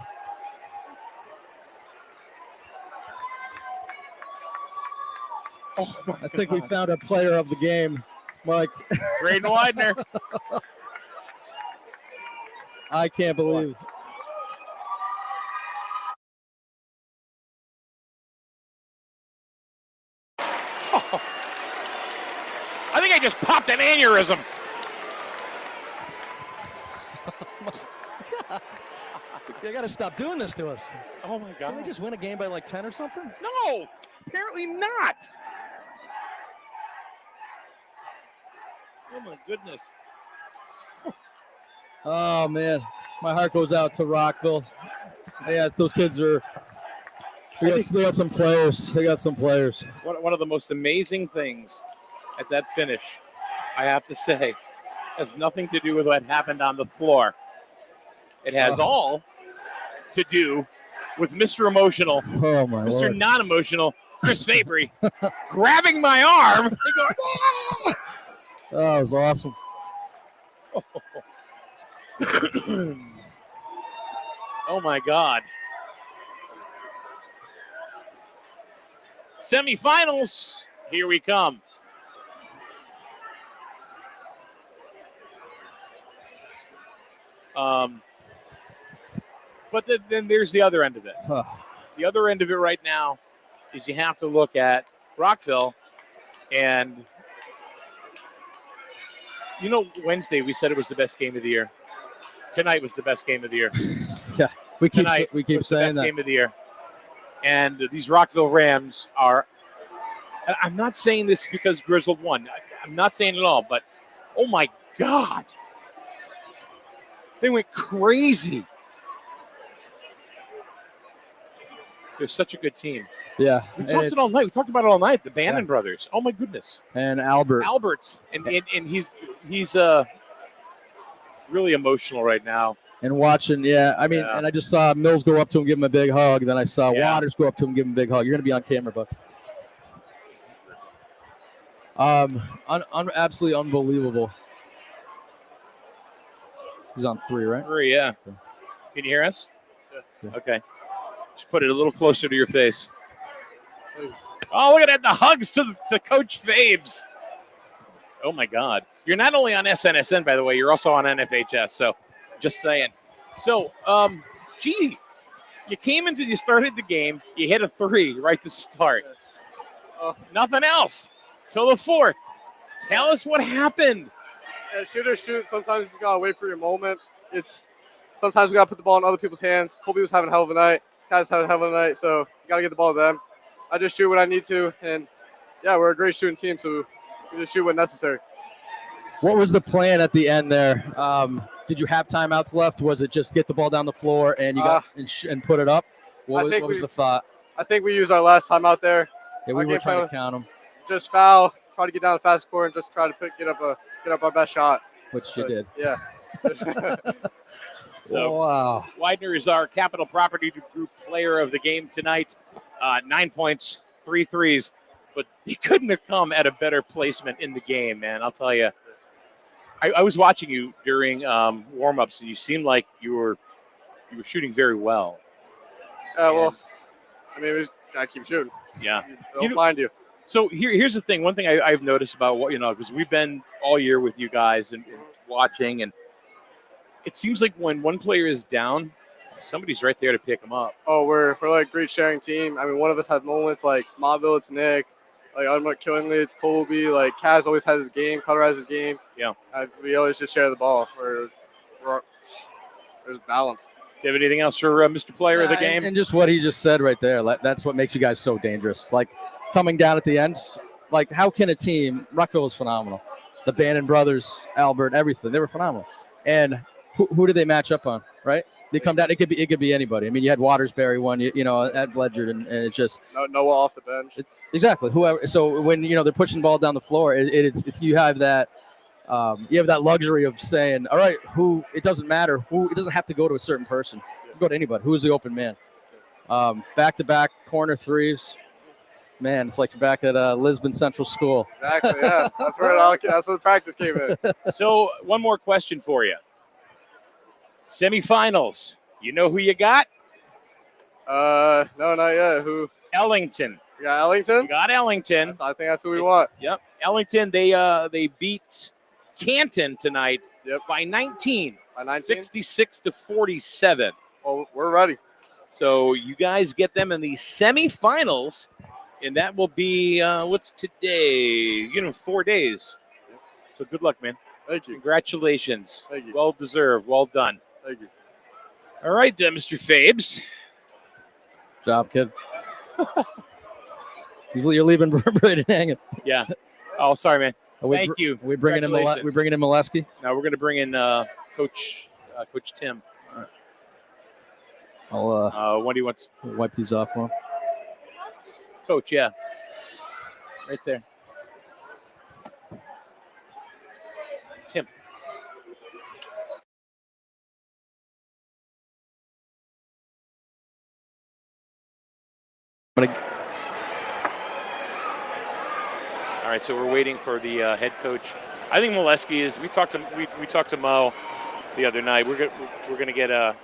Oh my I think we found a player of the game, Mike. Braden Widener. I can't believe it. Oh. I think I just popped an aneurysm. They got to stop doing this to us. Oh my God. Can they just win a game by like 10 or something? No, apparently not. Oh my goodness. Oh man, my heart goes out to Rockville. Yeah, those kids are. They got some players. They got some players. One of the most amazing things at that finish, I have to say, has nothing to do with what happened on the floor. It has all to do with Mr. Emotional, Oh my Mr. Lord. Non-Emotional, Chris Fabry, grabbing my arm and going, "Ah!" Oh, that was awesome. Oh my God. Semifinals, here we come. But then there's the other end of it. The other end of it right now is you have to look at Rockville, and you know, Wednesday we said it was the best game of the year. Tonight was the best game of the year. Yeah, we keep Tonight was the saying best that. game of the year. And these Rockville Rams are. I'm not saying this because Griswold won. I'm not saying it at all. But oh my God, they went crazy. They're such a good team. Yeah, We talked it all night. We talked about it all night. The Bannon Yeah. brothers. Oh my goodness. And Albert. Albert's and he's really emotional right now. And watching, yeah, I mean, Yeah. and I just saw Mills go up to him, give him a big hug. Then I saw Yeah. Waters go up to him, give him a big hug. You're going to be on camera, bud. Absolutely unbelievable. He's on 3, right? 3, yeah. Can you hear us? Yeah. Okay. Just put it a little closer to your face. Oh, look at that. The hugs to Coach Fabes. Oh, my God. You're not only on SNSN, by the way, you're also on NFHS. So just saying. So, you started the game. You hit a 3 right to start. Nothing else till the 4th. Tell us what happened. Yeah, shoot or shoot. Sometimes you gotta wait for your moment. Sometimes we gotta put the ball in other people's hands. Colby was having a hell of a night. Guys having a hell of a night, so you gotta get the ball to them. I just shoot when I need to, and yeah, we're a great shooting team, so we just shoot when necessary. What was the plan at the end there? Did you have timeouts left? Was it just get the ball down the floor and you got and put it up? What was the thought? I think we used our last time out there, Yeah, our we were game trying plan to count them, just foul, try to get down the fast score, and just try to get up our best shot. which you did. Yeah. So wow. Widener is our Capital Property Group player of the game tonight. 9 points, 3 threes, but he couldn't have come at a better placement in the game, man. I'll tell you. I was watching you during warm-ups, and you seemed like you were shooting very well. Well, I mean, we just gotta keep shooting. Yeah, They'll find you. So here's the thing. One thing I've noticed about what because we've been all year with you guys and watching, and it seems like when one player is down, somebody's right there to pick him up. Oh, we're like a great sharing team. I mean, one of us had moments like Mobville, it's Nick. Like Unmarked Killingly, it's Colby. Like Kaz always has his game. Cutter has his game. Yeah. We always just share the ball. We're balanced. Do you have anything else for Mr. Player of the game? And just what he just said right there. That's what makes you guys so dangerous. Like coming down at the end, like how can a team? Rockville was phenomenal. The Bannon brothers, Albert, everything. They were phenomenal. And who did they match up on? Right? They come down. It could be anybody. I mean, you had Watersbury one. You know, at Bledgard, and it's just Noah off the bench. Exactly. Whoever. So when they're pushing the ball down the floor, it's you have that luxury of saying, all right, it doesn't matter who. It doesn't have to go to a certain person. It can go to anybody. Who's the open man? Back-to-back corner threes. Man, it's like you're back at Lisbon Central School. Exactly. Yeah, that's where practice came in. So one more question for you. Semifinals. You know who you got? No, not yet. Who? Ellington. You got Ellington? You got Ellington. I think that's who we want. Yep. Ellington, they beat Canton tonight by 19. By 19? 66 to 47. Well, we're ready. So you guys get them in the semifinals, and that will be, what's today? 4 days. So good luck, man. Thank you. Congratulations. Thank you. Well deserved. Well done. Thank you. All right, Mr. Fabes. Job, kid. You're leaving Braden hanging. Yeah. Oh, sorry, man. Thank you. Are we bringing in Molesky? No, we're going to bring in Coach Tim. All right. I'll when do you want wipe these off for him? Coach, yeah. Right there. Tim. All right, so we're waiting for the head coach. I think Molesky is. We talked to Mo the other night. We're gonna get a.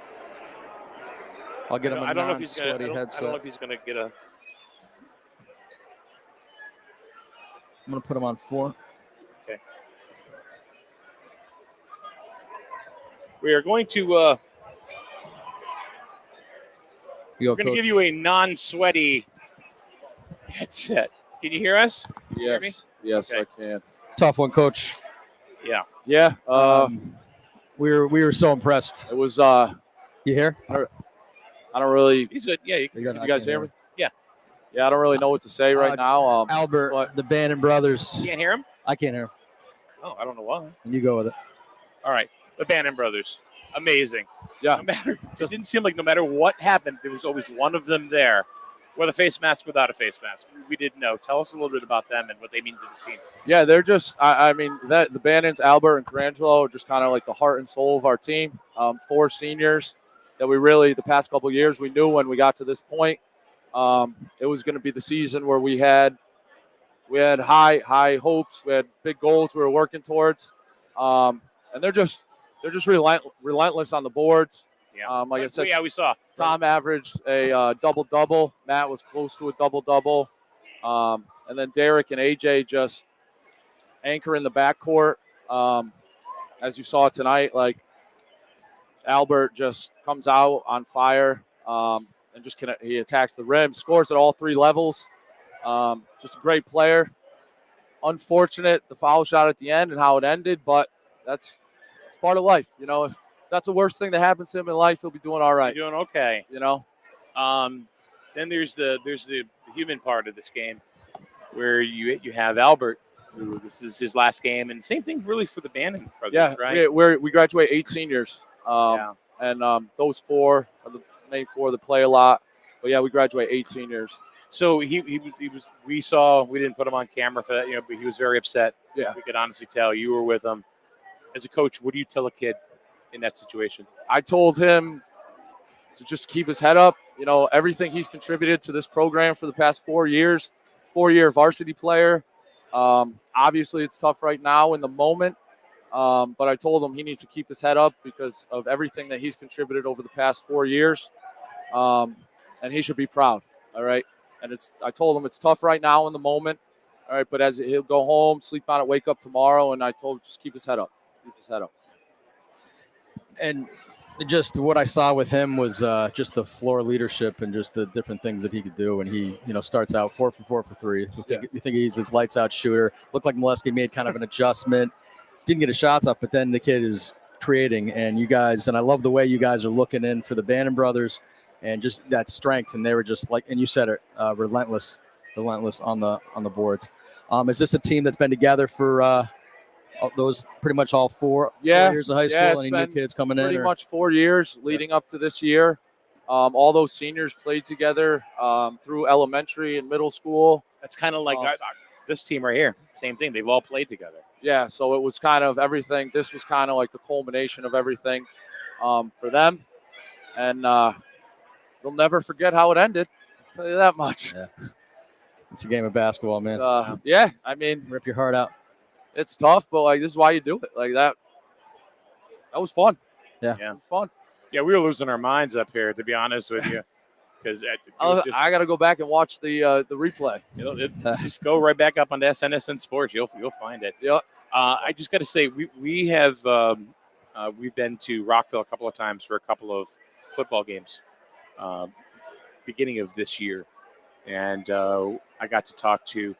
I'll get him a non-sweaty headset. I don't know if he's gonna get a. I'm gonna put him on 4. Okay. We are going to. We're going to give you a non-sweaty headset. Can you hear us? Yes. Yes, Okay. I can. Tough one, Coach. Yeah. Yeah. We were so impressed. It was. You hear? I don't really. He's good. Yeah. You guys hear me? Yeah. Yeah, I don't really know what to say right now. Albert, the Bannon brothers. You can't hear him? I can't hear him. Oh, I don't know why. And you go with it. All right. The Bannon brothers. Amazing. Yeah. It didn't seem like no matter what happened, there was always one of them there. With a face mask, without a face mask. We didn't know. Tell us a little bit about them and what they mean to the team. Yeah, they're just. I mean, the Bannons, Albert and Carangelo, are just kind of like the heart and soul of our team. 4 seniors that we really, the past couple of years, we knew when we got to this point, it was going to be the season where we had high hopes, we had big goals we were working towards, and they're just relentless on the boards. Yeah. Like I said, yeah, we saw. Tom averaged a double-double. Matt was close to a double-double. And then Derek and AJ just anchor in the backcourt. As you saw tonight, like Albert just comes out on fire and he attacks the rim, scores at all 3 levels. Just a great player. Unfortunate the foul shot at the end and how it ended, but it's part of life, you know. If that's the worst thing that happens to him in life, he'll be doing all right. You're doing okay. You know. Then there's the human part of this game, where you have Albert, who this is his last game, and same thing really for the Bannon brothers, right? We graduate 8 seniors, and those 4 are the main 4 that play a lot. But yeah, we graduate 8 seniors. So he was. We didn't put him on camera for that, but he was very upset. Yeah. We could honestly tell. You were with him. As a coach, what do you tell a kid in that situation? I told him to just keep his head up. Everything he's contributed to this program for the past 4 years, 4-year varsity player. Obviously, it's tough right now in the moment, but I told him he needs to keep his head up because of everything that he's contributed over the past 4 years, and he should be proud. All right, and I told him it's tough right now in the moment. All right, but as he'll go home, sleep on it, wake up tomorrow, and I told him just keep his head up. Keep his head up. And just what I saw with him was just the floor leadership and just the different things that he could do. And he, starts out 4 for 4 for 3. So you think he's this lights out shooter. Looked like Molesky made kind of an adjustment. Didn't get his shots up, but then the kid is creating. And you guys, and I love the way you guys are looking in for the Bannon brothers and just that strength. And they were just like, and you said it, relentless on the boards. Is this a team that's been together for those pretty much all 4 years of high school? Any new kids coming in? Pretty much 4 years leading up to this year. All those seniors played together through elementary and middle school. That's kind of like this team right here. Same thing. They've all played together. Yeah, so it was kind of everything. This was kind of like the culmination of everything for them. And they'll never forget how it ended. I'll tell you that much. Yeah. It's a game of basketball, man. I mean, rip your heart out. It's tough, but this is why you do it. That was fun. Yeah. It was fun. Yeah, we were losing our minds up here, to be honest with you, because I got to go back and watch the replay. Just go right back up on the SNSN Sports. You'll find it. Yeah. I just got to say we have we've been to Rockville a couple of times for a couple of football games, beginning of this year, and I got to talk to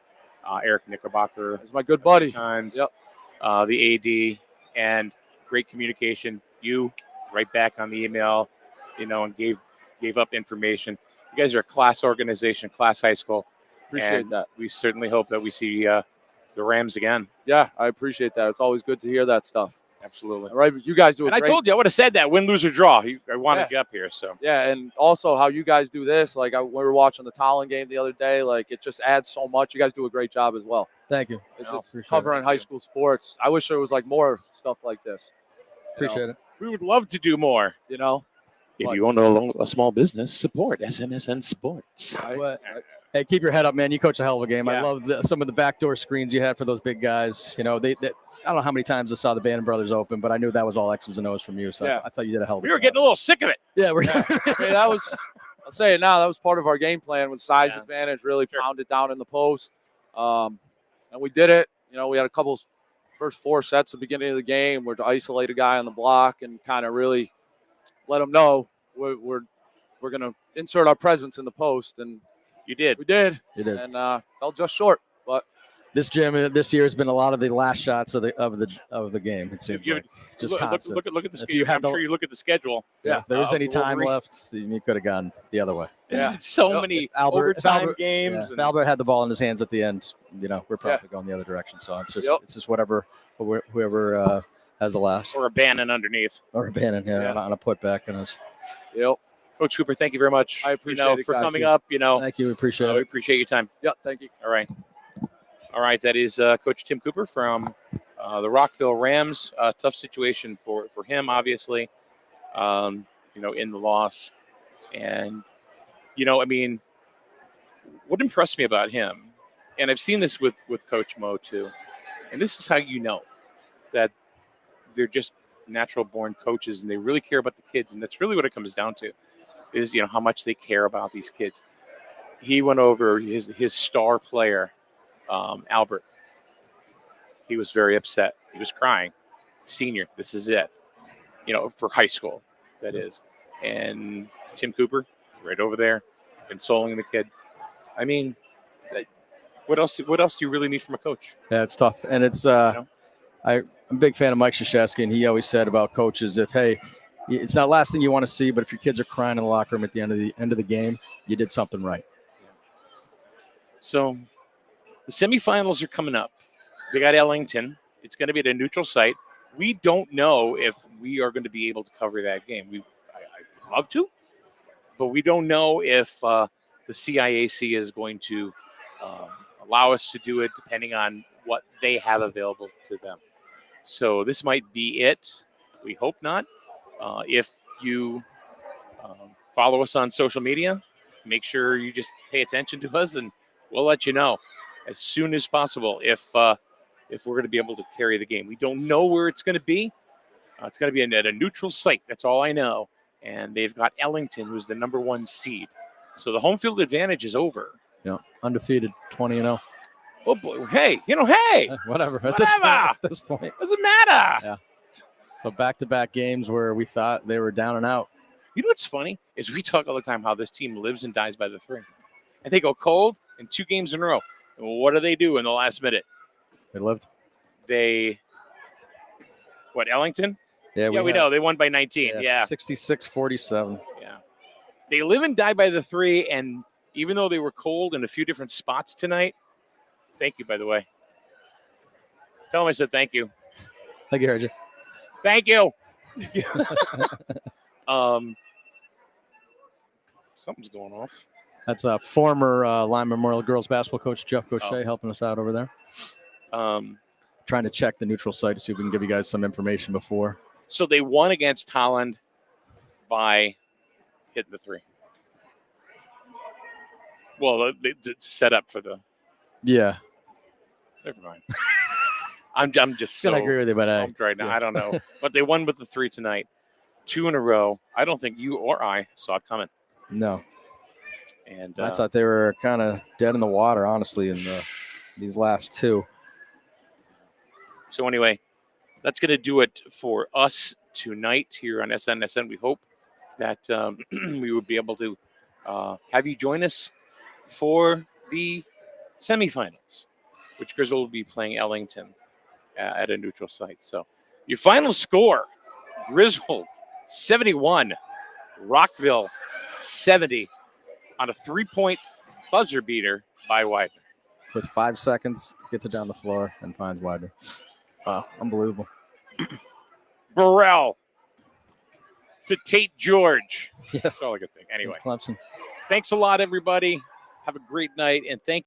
Eric Knickerbocker. He's my good buddy. Times, yep. The AD, and great communication. You right back on the email, and gave up information. You guys are a class organization, class high school. Appreciate that. We certainly hope that we see the Rams again. Yeah, I appreciate that. It's always good to hear that stuff. Absolutely. All right, you guys do it. And I told you I would have said that win, lose, or draw. I wanted you up here. So yeah, and also how you guys do this. We were watching the Tallinn game the other day. It just adds so much. You guys do a great job as well. Thank you. It's just covering high school sports. I wish there was more stuff like this. Appreciate it. We would love to do more. If you own a small business, support SNSN Sports. Hey, keep your head up, man. You coach a hell of a game. Yeah. I love some of the backdoor screens you had for those big guys. They I don't know how many times I saw the Bannon brothers open, but I knew that was all X's and O's from you. So I thought you did a hell of a job. We were getting a little sick of it. Yeah, I mean, that was. I'll say it now. That was part of our game plan with size advantage. Really pound it down in the post, and we did it. We had a couple first 4 sets at the beginning of the game where to isolate a guy on the block and kind of really let him know we're going to insert our presence in the post. And you did. We did. You did. And fell just short. But this gym this year has been a lot of the last shots of the game. It seems like just constant. Look at the schedule. I'm sure you look at the schedule. Yeah. If there was any time left, you could have gone the other way. Yeah. So many overtime games. If Albert had the ball in his hands at the end, we're probably going the other direction. So it's just whoever has the last. Or a Bannon underneath. Or a Bannon, on a putback in us. Yep. Coach Cooper, thank you very much. I appreciate it for coming up. Thank you. We appreciate it. We appreciate your time. Yeah, thank you. All right. That is Coach Tim Cooper from the Rockville Rams. Tough situation for him, obviously. In the loss, and what impressed me about him, and I've seen this with Coach Mo too, and this is how that they're just natural born coaches and they really care about the kids, and that's really what it comes down to. Is how much they care about these kids. He went over his star player, Albert. He was very upset. He was crying. Senior, this is it. For high school, that is. And Tim Cooper, right over there, consoling the kid. I mean, what else do you really need from a coach? Yeah, it's tough, and it's I'm a big fan of Mike Krzyzewski, and he always said about coaches, it's not the last thing you want to see, but if your kids are crying in the locker room at the end of the game, you did something right. So the semifinals are coming up. They got Ellington. It's going to be at a neutral site. We don't know if we are going to be able to cover that game. I'd love to, but we don't know if the CIAC is going to allow us to do it depending on what they have available to them. So this might be it. We hope not. If you follow us on social media, make sure you just pay attention to us, and we'll let you know as soon as possible if we're going to be able to carry the game. We don't know where it's going to be. It's going to be at a neutral site. That's all I know. And they've got Ellington, who's the number 1 seed. So the home field advantage is over. Yeah, undefeated, 20-0. Oh boy! Hey, hey, whatever. Whatever. At this point, Doesn't matter. Yeah. So back-to-back games where we thought they were down and out. You know what's funny is we talk all the time how this team lives and dies by the 3, and they go cold in 2 games in a row. And what do they do in the last minute? They lived. Ellington? Yeah, we know they won by 19. Yeah, 66-47. Yeah, they live and die by the 3, and even though they were cold in a few different spots tonight. Thank you, by the way. Tell them I said thank you. Thank you, RJ. Thank you. Something's going off. That's a former Lyme Memorial girls basketball coach, Jeff Gaucher, helping us out over there. Trying to check the neutral site to see if we can give you guys some information before. So they won against Holland by hitting the 3. Well, they set up for the. Yeah. Never mind. I'm just so. I agree with you, but right now. I don't know, but they won with the 3 tonight, 2 in a row. I don't think you or I saw it coming. No. And I thought they were kind of dead in the water, honestly, in these last 2. So anyway, that's going to do it for us tonight here on SNSN. We hope that we would be able to have you join us for the semifinals, which Griswold will be playing Ellington at a neutral site. So your final score, Griswold 71, Rockville 70 on a 3-point buzzer beater by Widener. With 5 seconds, gets it down the floor and finds Widener. Wow, unbelievable. Burrell to Tate George. Yeah. That's all I could think. Anyway, Clemson. Thanks a lot, everybody. Have a great night, and thank